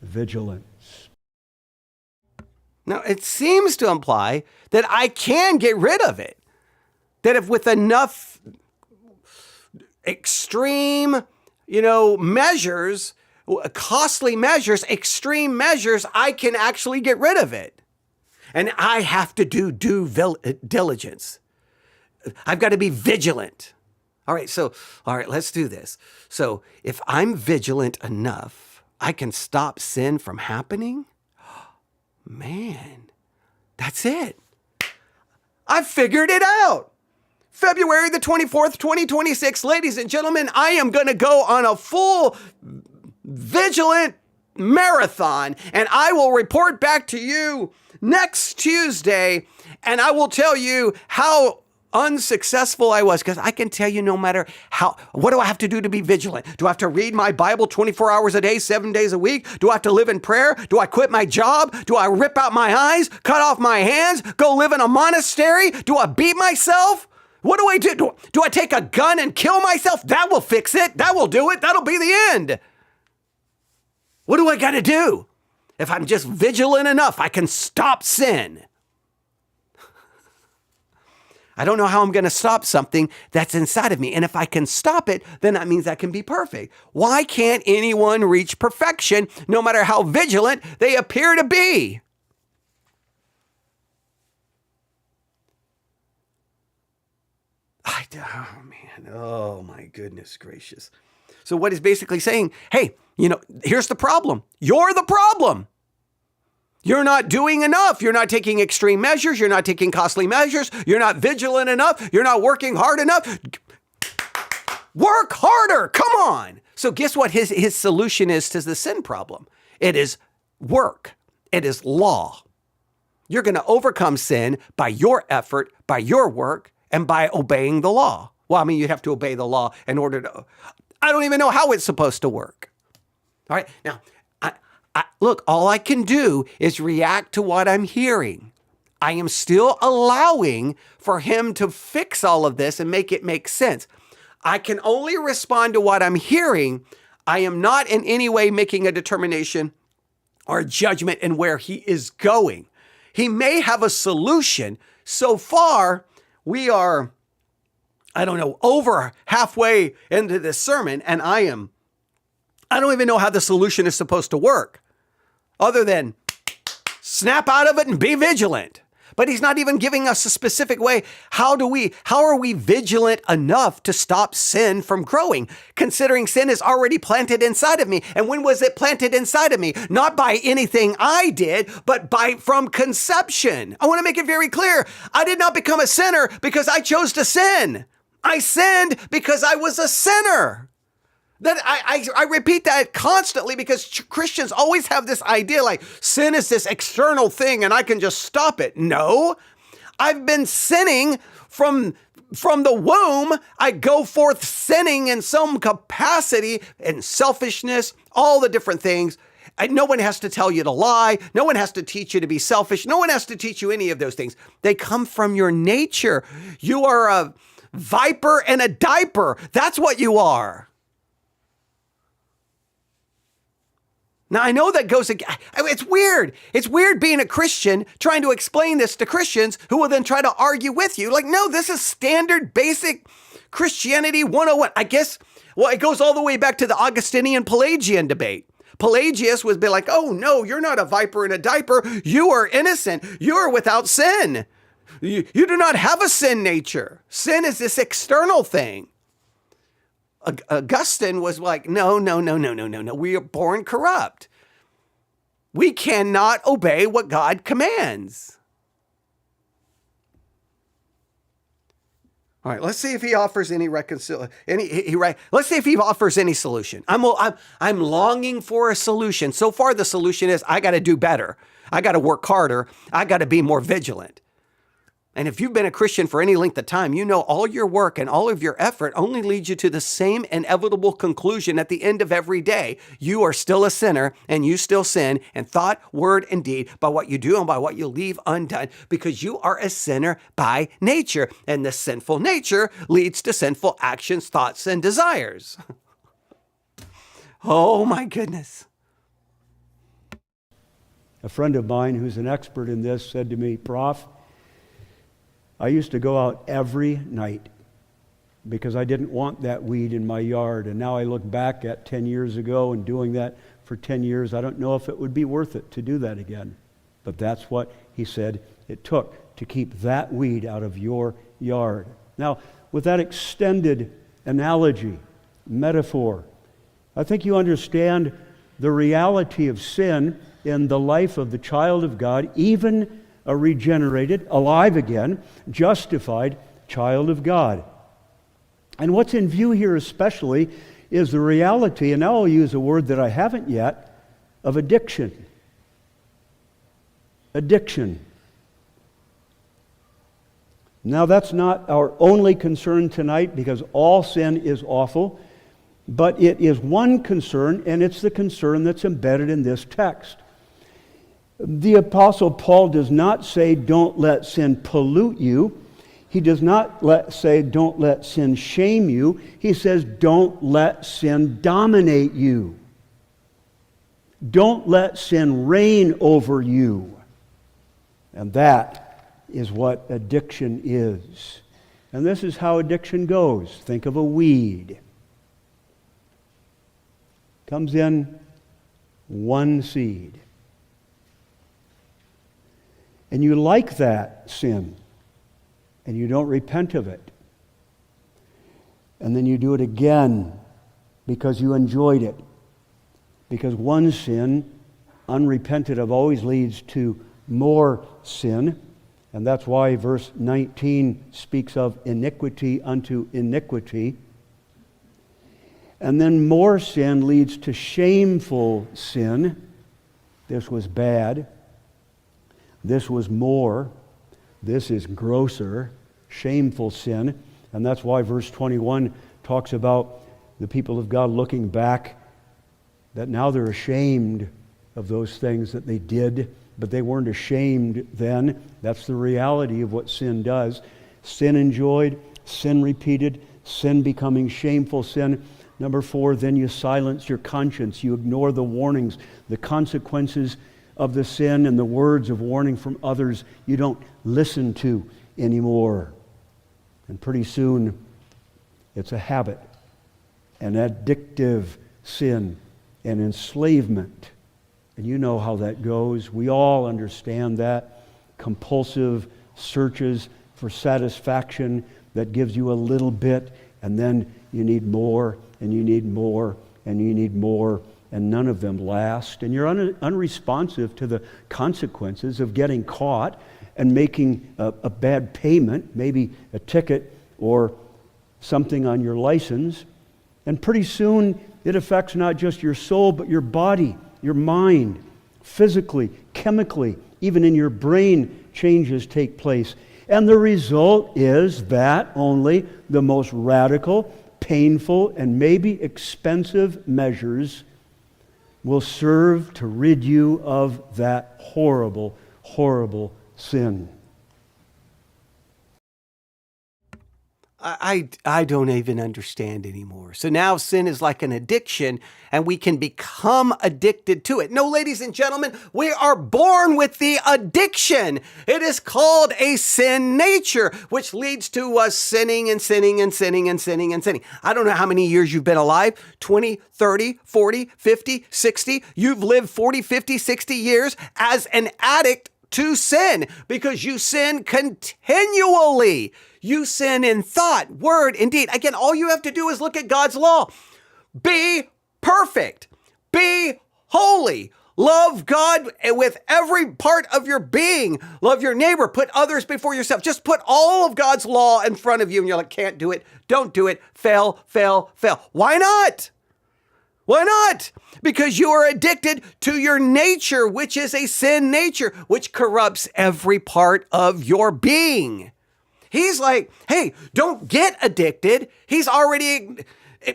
vigilance. Now, it seems to imply that I can get rid of it. That if with enough extreme, measures, costly measures, extreme measures, I can actually get rid of it. And I have to do due diligence. I've got to be vigilant. All right, let's do this. So if I'm vigilant enough, I can stop sin from happening. Man, that's it. I figured it out. February the 24th, 2026, ladies and gentlemen, I am going to go on a full vigilant marathon, and I will report back to you next Tuesday, and I will tell you how unsuccessful I was, because I can tell you no matter what do I have to do to be vigilant? Do I have to read my Bible 24 hours a day, 7 days a week? Do I have to live in prayer? Do I quit my job? Do I rip out my eyes, cut off my hands, go live in a monastery? Do I beat myself? What do I do? Do I take a gun and kill myself? That will fix it. That will do it. That'll be the end. What do I got to do? If I'm just vigilant enough, I can stop sin. I don't know how I'm going to stop something that's inside of me. And if I can stop it, then that means I can be perfect. Why can't anyone reach perfection no matter how vigilant they appear to be? Oh my goodness gracious. So what he's basically saying, hey, here's the problem. You're the problem. You're not doing enough. You're not taking extreme measures. You're not taking costly measures. You're not vigilant enough. You're not working hard enough. Work harder. Come on. So guess what his solution is to the sin problem? It is work. It is law. You're going to overcome sin by your effort, by your work, and by obeying the law. Well, I mean, you'd have to obey the law in order to... I don't even know how it's supposed to work. All right. Now, look, all I can do is react to what I'm hearing. I am still allowing for him to fix all of this and make it make sense. I can only respond to what I'm hearing. I am not in any way making a determination or a judgment in where he is going. He may have a solution. So far, we are, over halfway into this sermon, and I don't even know how the solution is supposed to work, other than snap out of it and be vigilant. But he's not even giving us a specific way. How are we vigilant enough to stop sin from growing, considering sin is already planted inside of me? And when was it planted inside of me? Not by anything I did, but from conception. I want to make it very clear. I did not become a sinner because I chose to sin. I sinned because I was a sinner. That I repeat that constantly because Christians always have this idea like sin is this external thing and I can just stop it. No, I've been sinning from the womb. I go forth sinning in some capacity and selfishness, all the different things. No one has to tell you to lie. No one has to teach you to be selfish. No one has to teach you any of those things. They come from your nature. You are a viper and a diaper. That's what you are. Now, I know that it's weird. It's weird being a Christian, trying to explain this to Christians who will then try to argue with you. Like, no, this is standard, basic Christianity 101. I guess, it goes all the way back to the Augustinian Pelagian debate. Pelagius would be like, oh, no, you're not a viper and a diaper. You are innocent. You are without sin. You do not have a sin nature. Sin is this external thing. Augustine was like, no. We are born corrupt. We cannot obey what God commands. All right, let's see if he offers any reconciliation. Let's see if he offers any solution. I'm longing for a solution. So far, the solution is I got to do better. I got to work harder. I got to be more vigilant. And if you've been a Christian for any length of time, you know all your work and all of your effort only leads you to the same inevitable conclusion at the end of every day. You are still a sinner and you still sin in thought, word, and deed by what you do and by what you leave undone because you are a sinner by nature. And the sinful nature leads to sinful actions, thoughts, and desires. Oh my goodness. A friend of mine who's an expert in this said to me, Prof, I used to go out every night because I didn't want that weed in my yard. And now I look back at 10 years ago and doing that for 10 years, I don't know if it would be worth it to do that again. But that's what he said it took to keep that weed out of your yard. Now, with that extended analogy, metaphor, I think you understand the reality of sin in the life of the child of God, even a regenerated, alive again, justified child of God. And what's in view here especially is the reality, and now I'll use a word that I haven't yet, of addiction. Addiction. Now, that's not our only concern tonight, because all sin is awful, but it is one concern, and it's the concern that's embedded in this text. The Apostle Paul does not say, don't let sin pollute you. He does not say, don't let sin shame you. He says, don't let sin dominate you. Don't let sin reign over you. And that is what addiction is. And this is how addiction goes. Think of a weed. Comes in one seed. And you like that sin, and you don't repent of it. And then you do it again because you enjoyed it. Because one sin, unrepented of, always leads to more sin. And that's why verse 19 speaks of iniquity unto iniquity. And then more sin leads to shameful sin. This was bad. This was more. This is grosser, shameful sin. And that's why verse 21 talks about the people of God looking back, that now they're ashamed of those things that they did, but they weren't ashamed then. That's the reality of what sin does. Sin enjoyed, sin repeated, sin becoming shameful sin. Number 4, then you silence your conscience. You ignore the warnings, the consequences of the sin, and the words of warning from others you don't listen to anymore. And pretty soon, it's a habit, an addictive sin, an enslavement. And you know how that goes. We all understand that. Compulsive searches for satisfaction that gives you a little bit, and then you need more, and you need more, and you need more, and none of them last. And you're unresponsive to the consequences of getting caught and making a bad payment, maybe a ticket or something on your license. And pretty soon it affects not just your soul, but your body, your mind, physically, chemically, even in your brain, changes take place. And the result is that only the most radical, painful, and maybe expensive measures will serve to rid you of that horrible, horrible sin. I don't even understand anymore. So now sin is like an addiction, and we can become addicted to it. No, ladies and gentlemen, we are born with the addiction. It is called a sin nature, which leads to us sinning and sinning and sinning and sinning and sinning. I don't know how many years you've been alive, 20, 30, 40, 50, 60. You've lived 40, 50, 60 years as an addict to sin because you sin continually. You sin in thought, word, and deed. Again, all you have to do is look at God's law. Be perfect. Be holy. Love God with every part of your being. Love your neighbor. Put others before yourself. Just put all of God's law in front of you, and you're like, can't do it. Don't do it. Fail, fail, fail. Why not? Why not? Because you are addicted to your nature, which is a sin nature, which corrupts every part of your being. He's like, hey, don't get addicted. He's already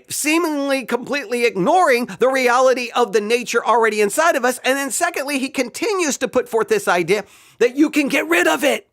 seemingly completely ignoring the reality of the nature already inside of us. And then secondly, he continues to put forth this idea that you can get rid of it.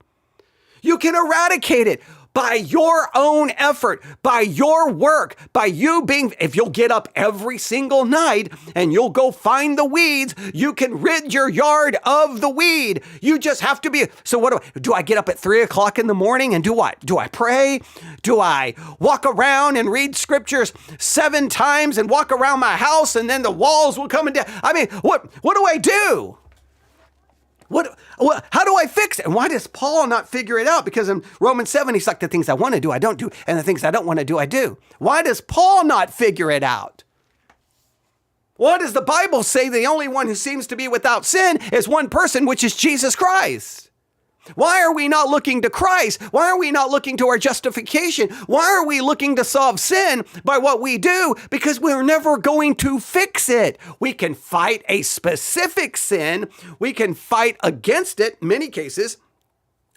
You can eradicate it by your own effort, by your work, by you being, if you'll get up every single night and you'll go find the weeds, you can rid your yard of the weed. You just have to be, so what do I get up at 3 o'clock in the morning and do what? Do I pray? Do I walk around and read scriptures 7 times and walk around my house and then the walls will come and down? I mean, what do I do? How do I fix it? And why does Paul not figure it out? Because in Romans 7, he's like, the things I want to do, I don't do. And the things I don't want to do, I do. Why does Paul not figure it out? Why does the Bible say the only one who seems to be without sin is one person, which is Jesus Christ? Why are we not looking to Christ? Why are we not looking to our justification? Why are we looking to solve sin by what we do? Because we're never going to fix it. We can fight a specific sin. We can fight against it in many cases.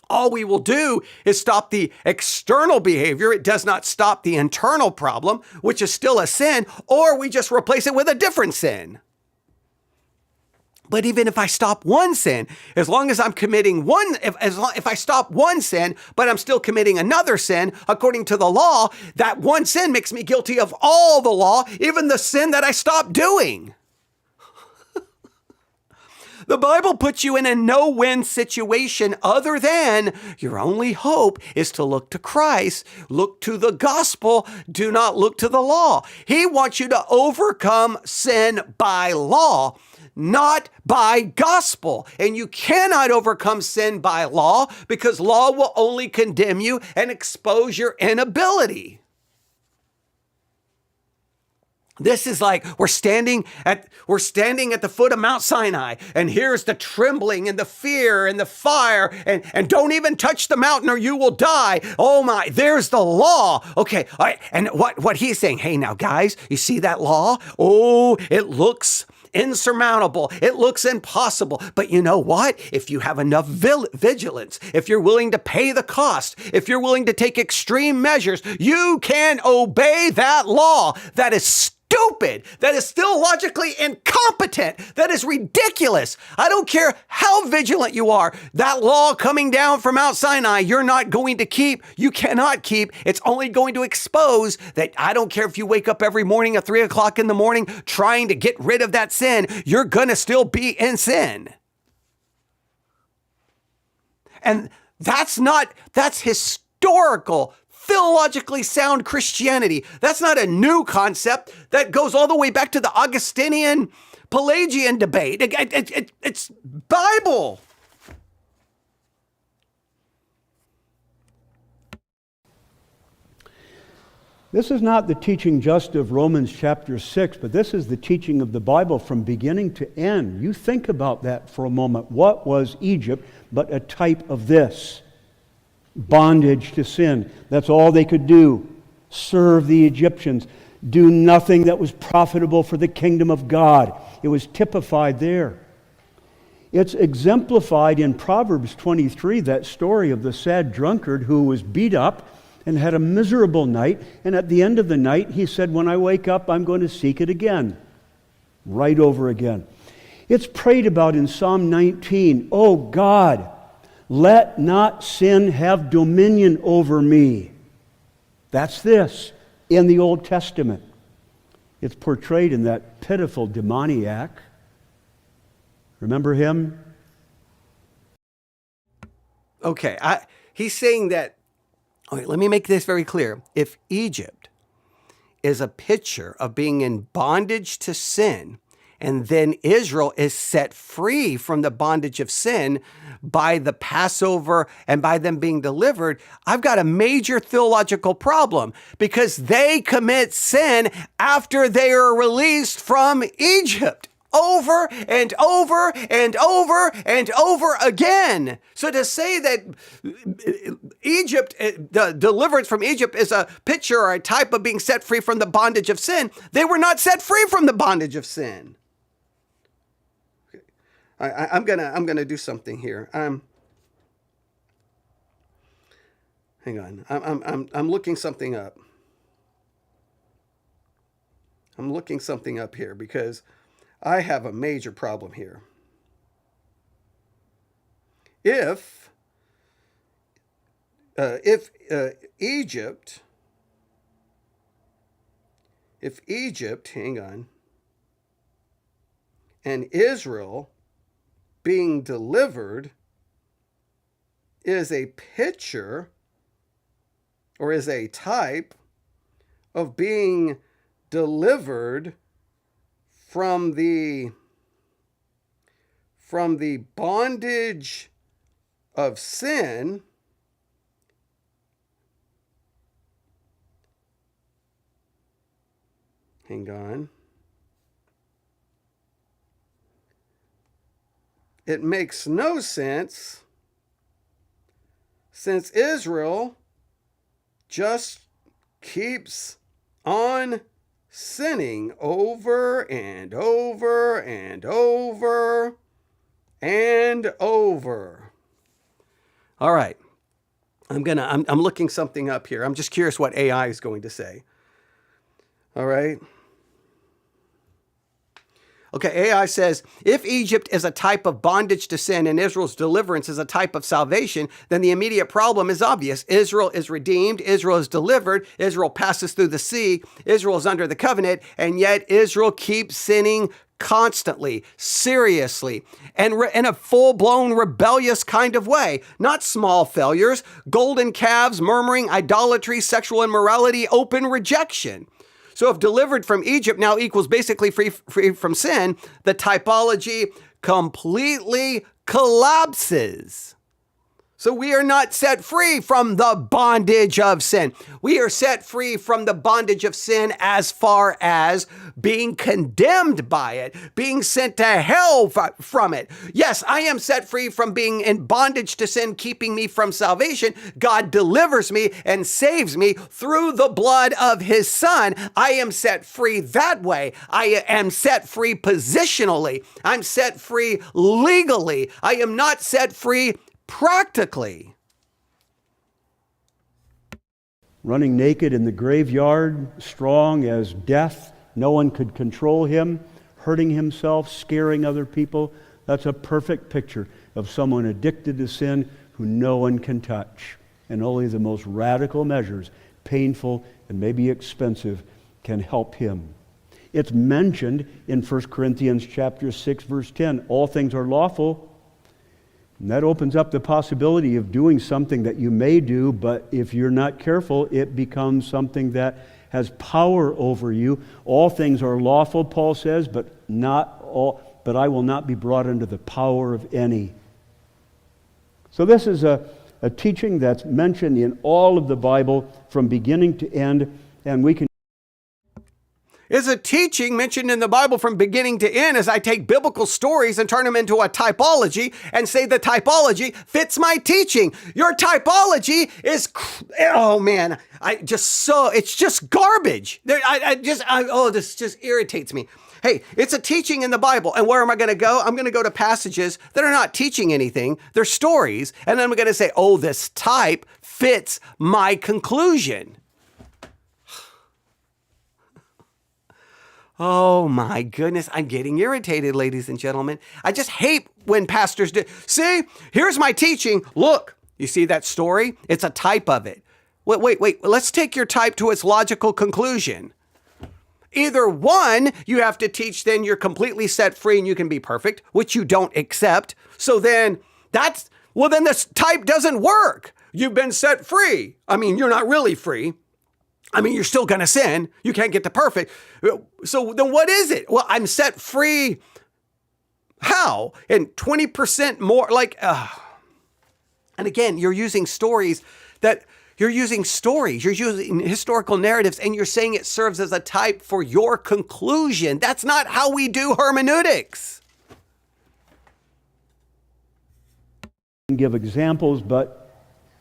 All we will do is stop the external behavior. It does not stop the internal problem, which is still a sin, or we just replace it with a different sin. But even if I stop one sin, as long as I'm committing one, if I stop one sin, but I'm still committing another sin, according to the law, that one sin makes me guilty of all the law, even the sin that I stopped doing. The Bible puts you in a no-win situation other than your only hope is to look to Christ, look to the gospel, do not look to the law. He wants you to overcome sin by law, not by gospel. And you cannot overcome sin by law because law will only condemn you and expose your inability. This is like we're standing at the foot of Mount Sinai, and here's the trembling and the fear and the fire, and don't even touch the mountain or you will die. Oh my, there's the law. Okay, all right. And what he's saying, hey now guys, you see that law? Oh, it looks insurmountable. It looks impossible. But you know what? If you have enough vigilance, if you're willing to pay the cost, if you're willing to take extreme measures, you can obey that law. That is stupid. That is still logically incompetent. That is ridiculous. I don't care how vigilant you are. That law coming down from Mount Sinai, you're not going to keep. You cannot keep. It's only going to expose that. I don't care if you wake up every morning at 3 o'clock in the morning trying to get rid of that sin. You're going to still be in sin. And that's historical, theologically sound Christianity. That's not a new concept. That goes all the way back to the Augustinian Pelagian debate. It's Bible. This is not the teaching just of Romans chapter 6, but this is the teaching of the Bible from beginning to end. You think about that for a moment. What was Egypt but a type of this? Bondage to sin. That's all they could do. Serve the Egyptians. Do nothing that was profitable for the kingdom of God. It was typified there. It's exemplified in Proverbs 23, that story of the sad drunkard who was beat up and had a miserable night. And at the end of the night, he said, when I wake up, I'm going to seek it again. Right over again. It's prayed about in Psalm 19. Oh God, let not sin have dominion over me. That's this in the Old Testament. It's portrayed in that pitiful demoniac. Remember him? Okay, he's saying that, okay, let me make this very clear. If Egypt is a picture of being in bondage to sin, and then Israel is set free from the bondage of sin by the Passover and by them being delivered, I've got a major theological problem because they commit sin after they are released from Egypt. Over and over and over and over again. So to say that Egypt, the deliverance from Egypt is a picture or a type of being set free from the bondage of sin, they were not set free from the bondage of sin. I'm gonna do something here. Hang on. I'm looking something up. I'm looking something up here because I have a major problem here. If Egypt, hang on, and Israel being delivered is a picture or is a type of being delivered from the bondage of sin, hang on. It makes no sense since Israel just keeps on sinning over and over and over and over. All right. I'm looking something up here. I'm just curious what AI is going to say. All right. Okay, AI says, if Egypt is a type of bondage to sin and Israel's deliverance is a type of salvation, then the immediate problem is obvious. Israel is redeemed, Israel is delivered, Israel passes through the sea, Israel is under the covenant, and yet Israel keeps sinning constantly, seriously, and in a full-blown rebellious kind of way. Not small failures, golden calves, murmuring, idolatry, sexual immorality, open rejection. So if delivered from Egypt now equals basically free from sin, the typology completely collapses. So we are not set free from the bondage of sin. We are set free from the bondage of sin as far as being condemned by it, being sent to hell from it. Yes, I am set free from being in bondage to sin, keeping me from salvation. God delivers me and saves me through the blood of his son. I am set free that way. I am set free positionally. I'm set free legally. I am not set free practically. Running naked in the graveyard, strong as death, no one could control him, hurting himself, scaring other people. That's a perfect picture of someone addicted to sin who no one can touch. And only the most radical measures, painful and maybe expensive, can help him. It's mentioned in 1 Corinthians chapter 6, verse 10. All things are lawful. And that opens up the possibility of doing something that you may do, but if you're not careful, it becomes something that has power over you. All things are lawful, Paul says, but I will not be brought under the power of any. So this is a teaching that's mentioned in all of the Bible from beginning to end, and we can Is a teaching mentioned in the Bible from beginning to end as I take biblical stories and turn them into a typology and say the typology fits my teaching. Your typology is, oh man, it's just garbage. This just irritates me. Hey, it's a teaching in the Bible. And where am I going to go? I'm going to go to passages that are not teaching anything. They're stories. And then I'm going to say, oh, this type fits my conclusion. Oh my goodness, I'm getting irritated, ladies and gentlemen. I just hate when pastors do. See, here's my teaching. Look, you see that story? It's a type of it. Wait. Let's take your type to its logical conclusion. Either one, you have to teach, then you're completely set free and you can be perfect, which you don't accept. So then then this type doesn't work. You've been set free. I mean, you're not really free. I mean, you're still going to sin. You can't get to perfect. So then what is it? Well, I'm set free. How? And 20% more and again, you're using you're using historical narratives, and you're saying it serves as a type for your conclusion. That's not how we do hermeneutics. Give examples, but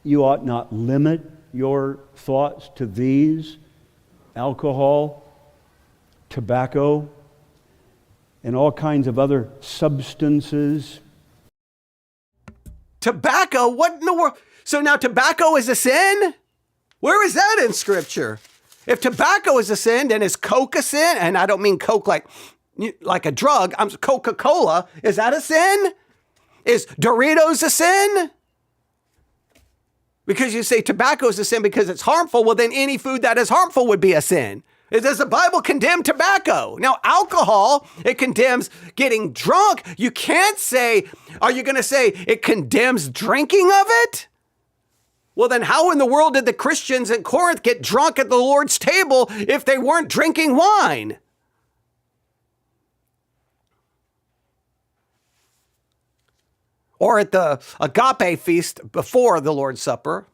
you ought not limit your thoughts to these: alcohol, tobacco, and all kinds of other substances. Tobacco? What in the world? So now tobacco is a sin? Where is that in Scripture? If tobacco is a sin, then is Coke a sin? And I don't mean Coke like a drug. I'm Coca-Cola. Is that a sin? Is Doritos a sin? Because you say tobacco is a sin because it's harmful, well, then any food that is harmful would be a sin. Does the Bible condemn tobacco? Now, alcohol, it condemns getting drunk. You can't say, are you going to say it condemns drinking of it? Well, then how in the world did the Christians in Corinth get drunk at the Lord's table if they weren't drinking wine? Or at the agape feast before the Lord's Supper.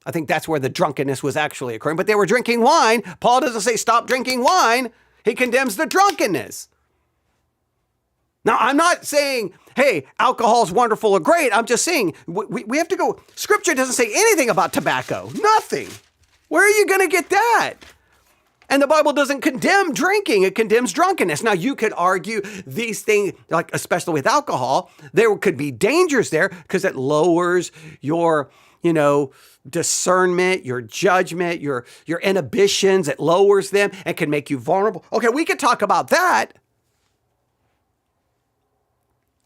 I think that's where the drunkenness was actually occurring. But they were drinking wine. Paul doesn't say stop drinking wine. He condemns the drunkenness. Now, I'm not saying, hey, alcohol is wonderful or great. I'm just saying we have to go. Scripture doesn't say anything about tobacco. Nothing. Where are you going to get that? And the Bible doesn't condemn drinking, it condemns drunkenness. Now, you could argue these things, like especially with alcohol, there could be dangers there because it lowers your, discernment, your judgment, your inhibitions. It lowers them and can make you vulnerable. Okay, we could talk about that.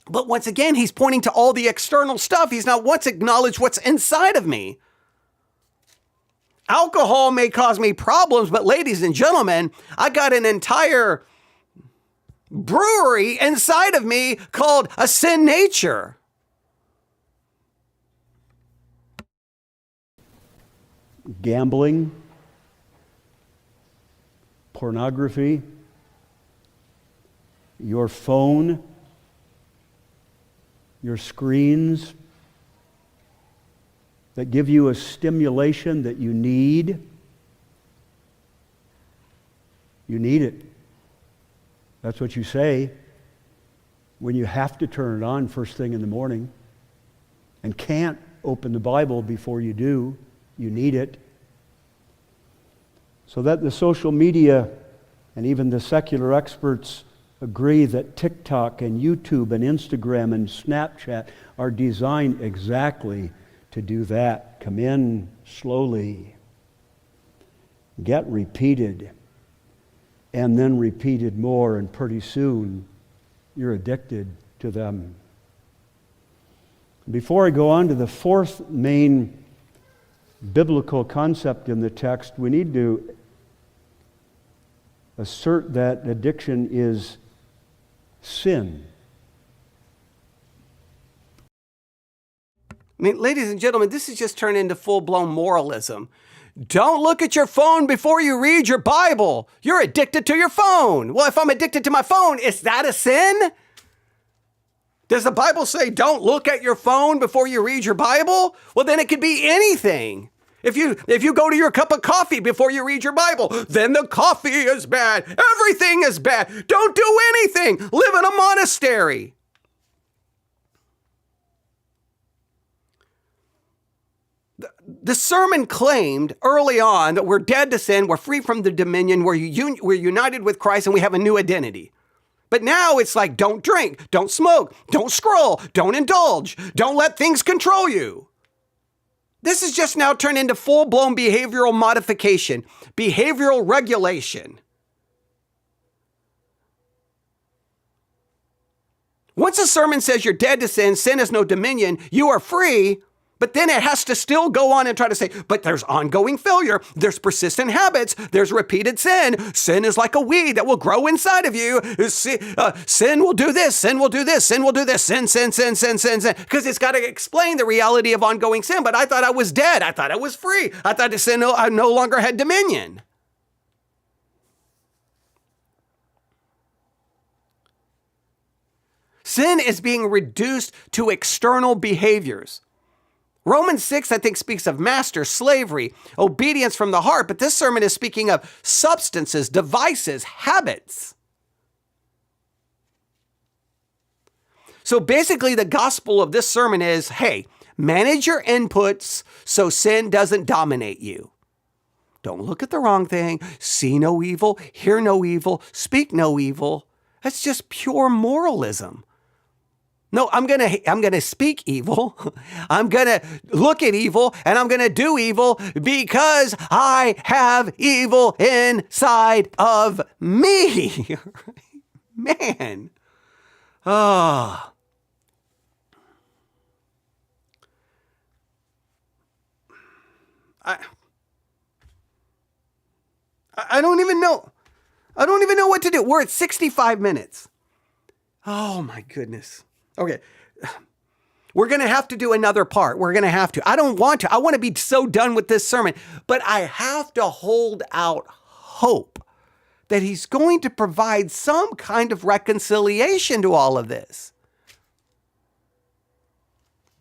But once again, he's pointing to all the external stuff. He's not once acknowledged what's inside of me. Alcohol may cause me problems, but ladies and gentlemen, I got an entire brewery inside of me called a sin nature. Gambling, pornography, your phone, your screens that give you a stimulation that you need. You need it. That's what you say when you have to turn it on first thing in the morning and can't open the Bible before you do. You need it. So that the social media and even the secular experts agree that TikTok and YouTube and Instagram and Snapchat are designed exactly to do that. Come in slowly, get repeated, and then repeated more, and pretty soon you're addicted to them. Before I go on to the fourth main biblical concept in the text, we need to assert that addiction is sin. I mean, ladies and gentlemen, this has just turned into full-blown moralism. Don't look at your phone before you read your Bible. You're addicted to your phone. Well, if I'm addicted to my phone, is that a sin? Does the Bible say don't look at your phone before you read your Bible? Well, then it could be anything. If you go to your cup of coffee before you read your Bible, then the coffee is bad. Everything is bad. Don't do anything. Live in a monastery. The sermon claimed early on that we're dead to sin, we're free from the dominion, we're united with Christ, and we have a new identity. But now it's like, don't drink, don't smoke, don't scroll, don't indulge, don't let things control you. This has just now turned into full-blown behavioral modification, behavioral regulation. Once a sermon says you're dead to sin, sin has no dominion, you are free, but then it has to still go on and try to say, but there's ongoing failure, there's persistent habits, there's repeated sin. Sin is like a weed that will grow inside of you. Sin will do this, sin will do this, sin will do this, sin. Because it's got to explain the reality of ongoing sin. But I thought I was dead. I thought I was free. I thought the sin I no longer had dominion. Sin is being reduced to external behaviors. Romans 6, I think, speaks of master, slavery, obedience from the heart, but this sermon is speaking of substances, devices, habits. So basically, the gospel of this sermon is, hey, manage your inputs so sin doesn't dominate you. Don't look at the wrong thing, see no evil, hear no evil, speak no evil. That's just pure moralism. No, I'm gonna speak evil. I'm gonna look at evil and I'm gonna do evil because I have evil inside of me. Man. Oh. I don't even know. I don't even know what to do. We're at 65 minutes. Oh my goodness. Okay, we're going to have to do another part. We're going to have to. I don't want to. I want to be so done with this sermon, but I have to hold out hope that he's going to provide some kind of reconciliation to all of this.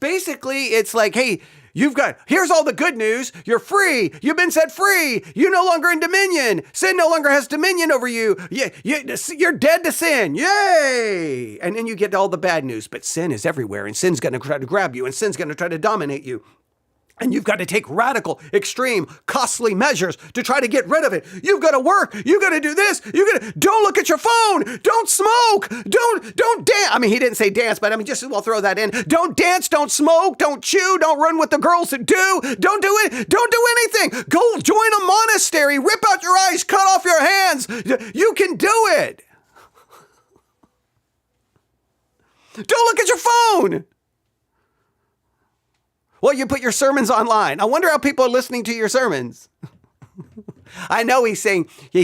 Basically, it's like, hey, here's all the good news. You're free. You've been set free. You're no longer in dominion. Sin no longer has dominion over you. You're dead to sin. Yay. And then you get all the bad news. But sin is everywhere, and sin's going to try to grab you, and sin's going to try to dominate you. And you've got to take radical, extreme, costly measures to try to get rid of it. You've got to work. You've got to do this. Don't look at your phone. Don't smoke. Don't dance. I mean, he didn't say dance, but I mean, just we'll throw that in. Don't dance. Don't smoke. Don't chew. Don't run with the girls that do. Don't do it. Don't do anything. Go join a monastery. Rip out your eyes. Cut off your hands. You can do it. Don't look at your phone. Well, you put your sermons online. I wonder how people are listening to your sermons. I know he's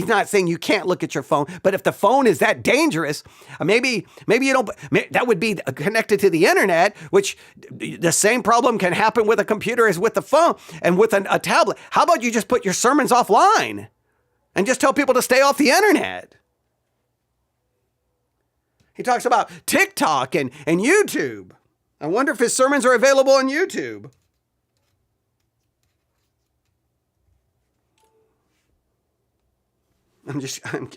not saying you can't look at your phone, but if the phone is that dangerous, maybe you don't, that would be connected to the internet, which the same problem can happen with a computer as with the phone and with a tablet. How about you just put your sermons offline and just tell people to stay off the internet? He talks about TikTok and YouTube. I wonder if his sermons are available on YouTube.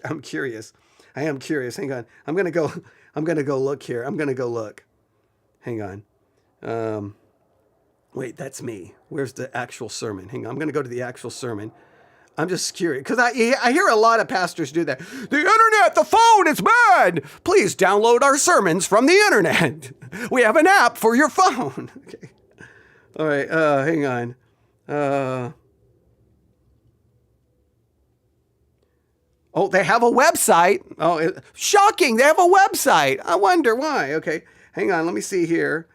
I'm curious. I am curious. Hang on. I'm gonna go look here. I'm gonna go look. Hang on. Wait, that's me. Where's the actual sermon? Hang on. I'm gonna go to the actual sermon. I'm just curious because I hear a lot of pastors do that. The internet, the phone, it's bad. Please download our sermons from the internet. We have an app for your phone. Okay. All right. Hang on. Oh, they have a website. Oh, shocking. They have a website. I wonder why. Okay. Hang on. Let me see here.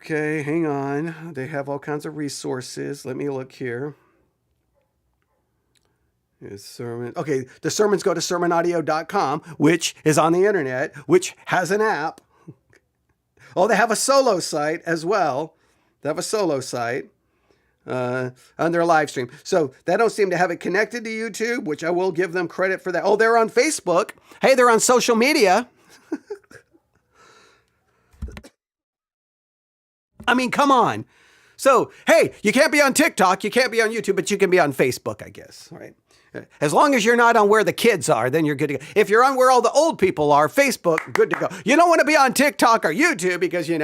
Okay, hang on. They have all kinds of resources. Let me look here. Sermon. Okay, the sermons go to sermonaudio.com, which is on the internet, which has an app. Oh, they have a solo site as well. They have a solo site on their live stream. So they don't seem to have it connected to YouTube, which I will give them credit for that. Oh, they're on Facebook. Hey, they're on social media. I mean, come on. So, hey, you can't be on TikTok, you can't be on YouTube, but you can be on Facebook, I guess, right? As long as you're not on where the kids are, then you're good to go. If you're on where all the old people are, Facebook, good to go. You don't want to be on TikTok or YouTube because, and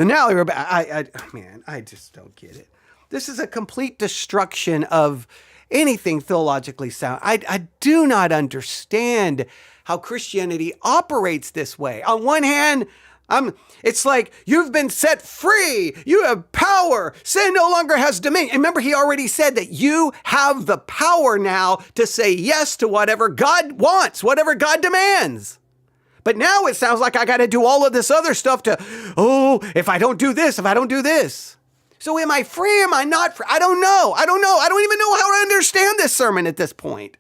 now you're, I just don't get it. This is a complete destruction of anything theologically sound. I do not understand how Christianity operates this way. On one hand, it's like you've been set free. You have power. Sin no longer has dominion. And remember, he already said that you have the power now to say yes to whatever God wants, whatever God demands. But now it sounds like I got to do all of this other stuff if I don't do this, if I don't do this. So am I free? Am I not free? I don't know. I don't even know how to understand this sermon at this point.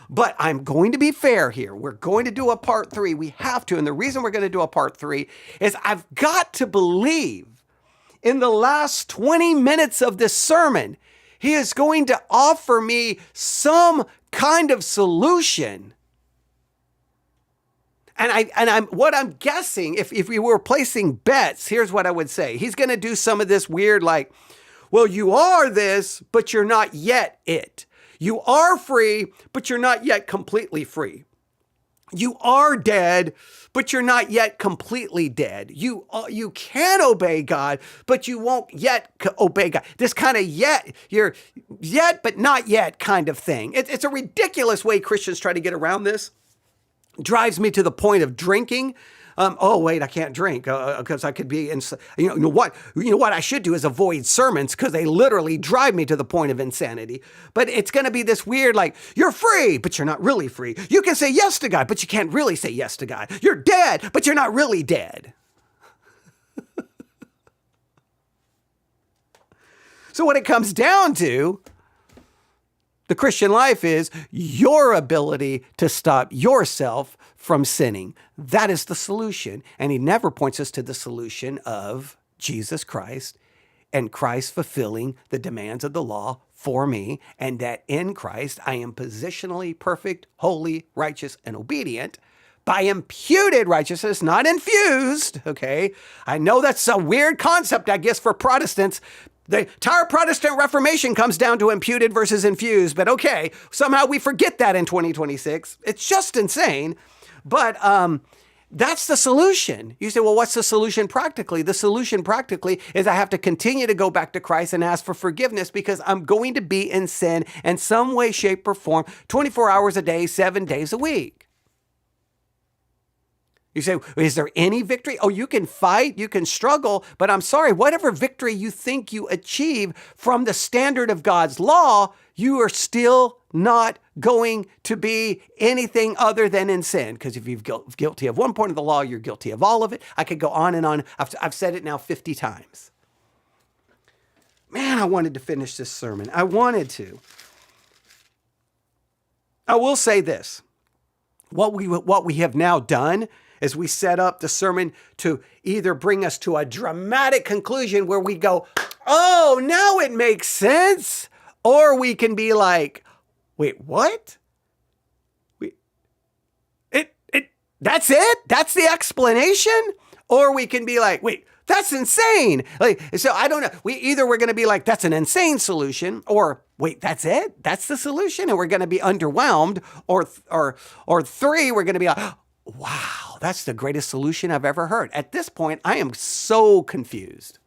But I'm going to be fair here. We're going to do a part 3. We have to. And the reason we're going to do a part 3 is I've got to believe in the last 20 minutes of this sermon, he is going to offer me some kind of solution. And what I'm guessing, if we were placing bets, here's what I would say. He's going to do some of this weird well, you are this, but you're not yet it. You are free, but you're not yet completely free. You are dead, but you're not yet completely dead. You can obey God, but you won't yet obey God. This kind of you're yet, but not yet kind of thing. It's a ridiculous way Christians try to get around this. Drives me to the point of drinking. Wait, I can't drink because I could be, you know what I should do is avoid sermons because they literally drive me to the point of insanity. But it's going to be this weird, you're free, but you're not really free. You can say yes to God, but you can't really say yes to God. You're dead, but you're not really dead. So what it comes down to, the Christian life is your ability to stop yourself from sinning. That is the solution. And he never points us to the solution of Jesus Christ and Christ fulfilling the demands of the law for me, and that in Christ I am positionally perfect, holy, righteous, and obedient by imputed righteousness, not infused, okay? I know that's a weird concept, I guess, for Protestants. The entire Protestant Reformation comes down to imputed versus infused, but okay, somehow we forget that in 2026. It's just insane. But That's the solution. You say, well, what's the solution practically? The solution practically is I have to continue to go back to Christ and ask for forgiveness because I'm going to be in sin in some way, shape, or form, 24 hours a day, 7 days a week. You say, is there any victory? Oh, you can fight, you can struggle, but I'm sorry, whatever victory you think you achieve from the standard of God's law, you are still not going to be anything other than in sin. Because if you're guilty of one point of the law, you're guilty of all of it. I could go on and on. I've said it now 50 times. Man, I wanted to finish this sermon. I wanted to. I will say this. What we have now done is we set up the sermon to either bring us to a dramatic conclusion where we go, oh, now it makes sense. Or we can be like, wait, what? That's it? That's the explanation? Or we can be like, wait, that's insane. So I don't know. We're going to be like, that's an insane solution, or wait, that's it? That's the solution? And we're going to be underwhelmed, or three, we're going to be like, wow, that's the greatest solution I've ever heard. At this point, I am so confused.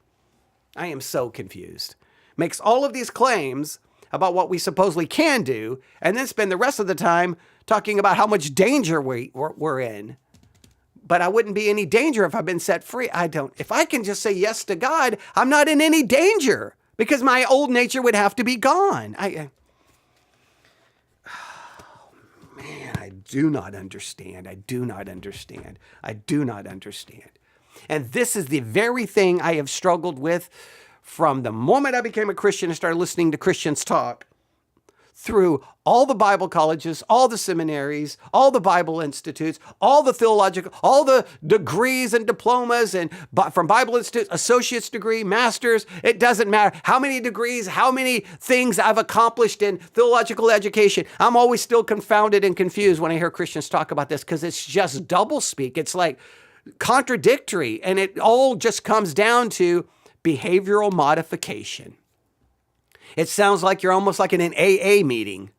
Makes all of these claims about what we supposedly can do, and then spend the rest of the time talking about how much danger we're in. But I wouldn't be any danger if I've been set free. If I can just say yes to God, I'm not in any danger because my old nature would have to be gone. I do not understand. And this is the very thing I have struggled with from the moment I became a Christian and started listening to Christians talk, through all the Bible colleges, all the seminaries, all the Bible institutes, all the theological, all the degrees and diplomas, and from Bible institutes, associate's degree, master's. It doesn't matter how many degrees, how many things I've accomplished in theological education. I'm always still confounded and confused when I hear Christians talk about this because it's just doublespeak. It's like contradictory, and it all just comes down to behavioral modification. It sounds like you're almost like in an AA meeting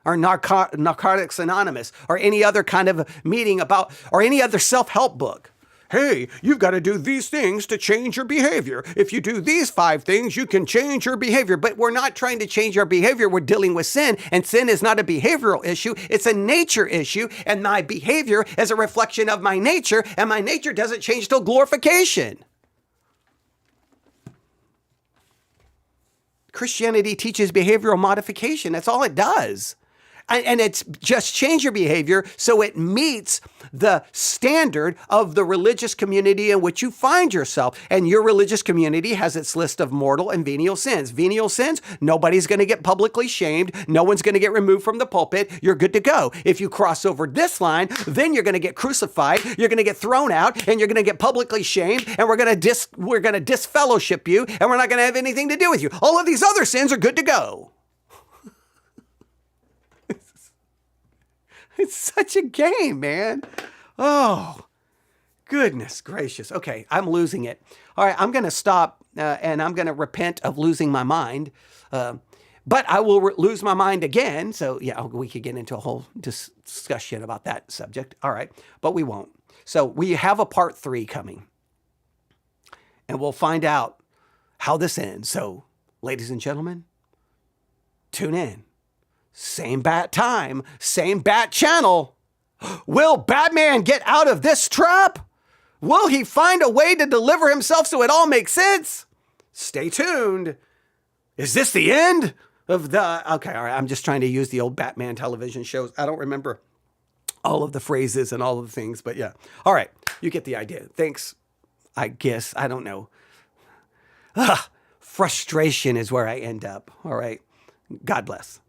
or Narcotics Anonymous or any other kind of meeting about, or any other self-help book. Hey, you've got to do these things to change your behavior. If you do these 5 things, you can change your behavior. But we're not trying to change our behavior. We're dealing with sin, and sin is not a behavioral issue. It's a nature issue, and my behavior is a reflection of my nature, and my nature doesn't change till glorification. Christianity teaches behavioral modification. That's all it does. And it's just change your behavior so it meets the standard of the religious community in which you find yourself. And your religious community has its list of mortal and venial sins. Venial sins, nobody's going to get publicly shamed. No one's going to get removed from the pulpit. You're good to go. If you cross over this line, then you're going to get crucified. You're going to get thrown out, and you're going to get publicly shamed. And we're going to disfellowship you, and we're not going to have anything to do with you. All of these other sins are good to go. It's such a game, man. Oh, goodness gracious. Okay, I'm losing it. All right, I'm going to stop and I'm going to repent of losing my mind. But I will lose my mind again. So, yeah, we could get into a whole discussion about that subject. All right, but we won't. So we have a part 3 coming. And we'll find out how this ends. So, ladies and gentlemen, tune in. Same bat time, same bat channel. Will Batman get out of this trap? Will he find a way to deliver himself so it all makes sense? Stay tuned. Is this the end of the... Okay, all right, I'm just trying to use the old Batman television shows. I don't remember all of the phrases and all of the things, but yeah. All right, you get the idea. Thanks, I guess. I don't know. Frustration is where I end up. All right. God bless.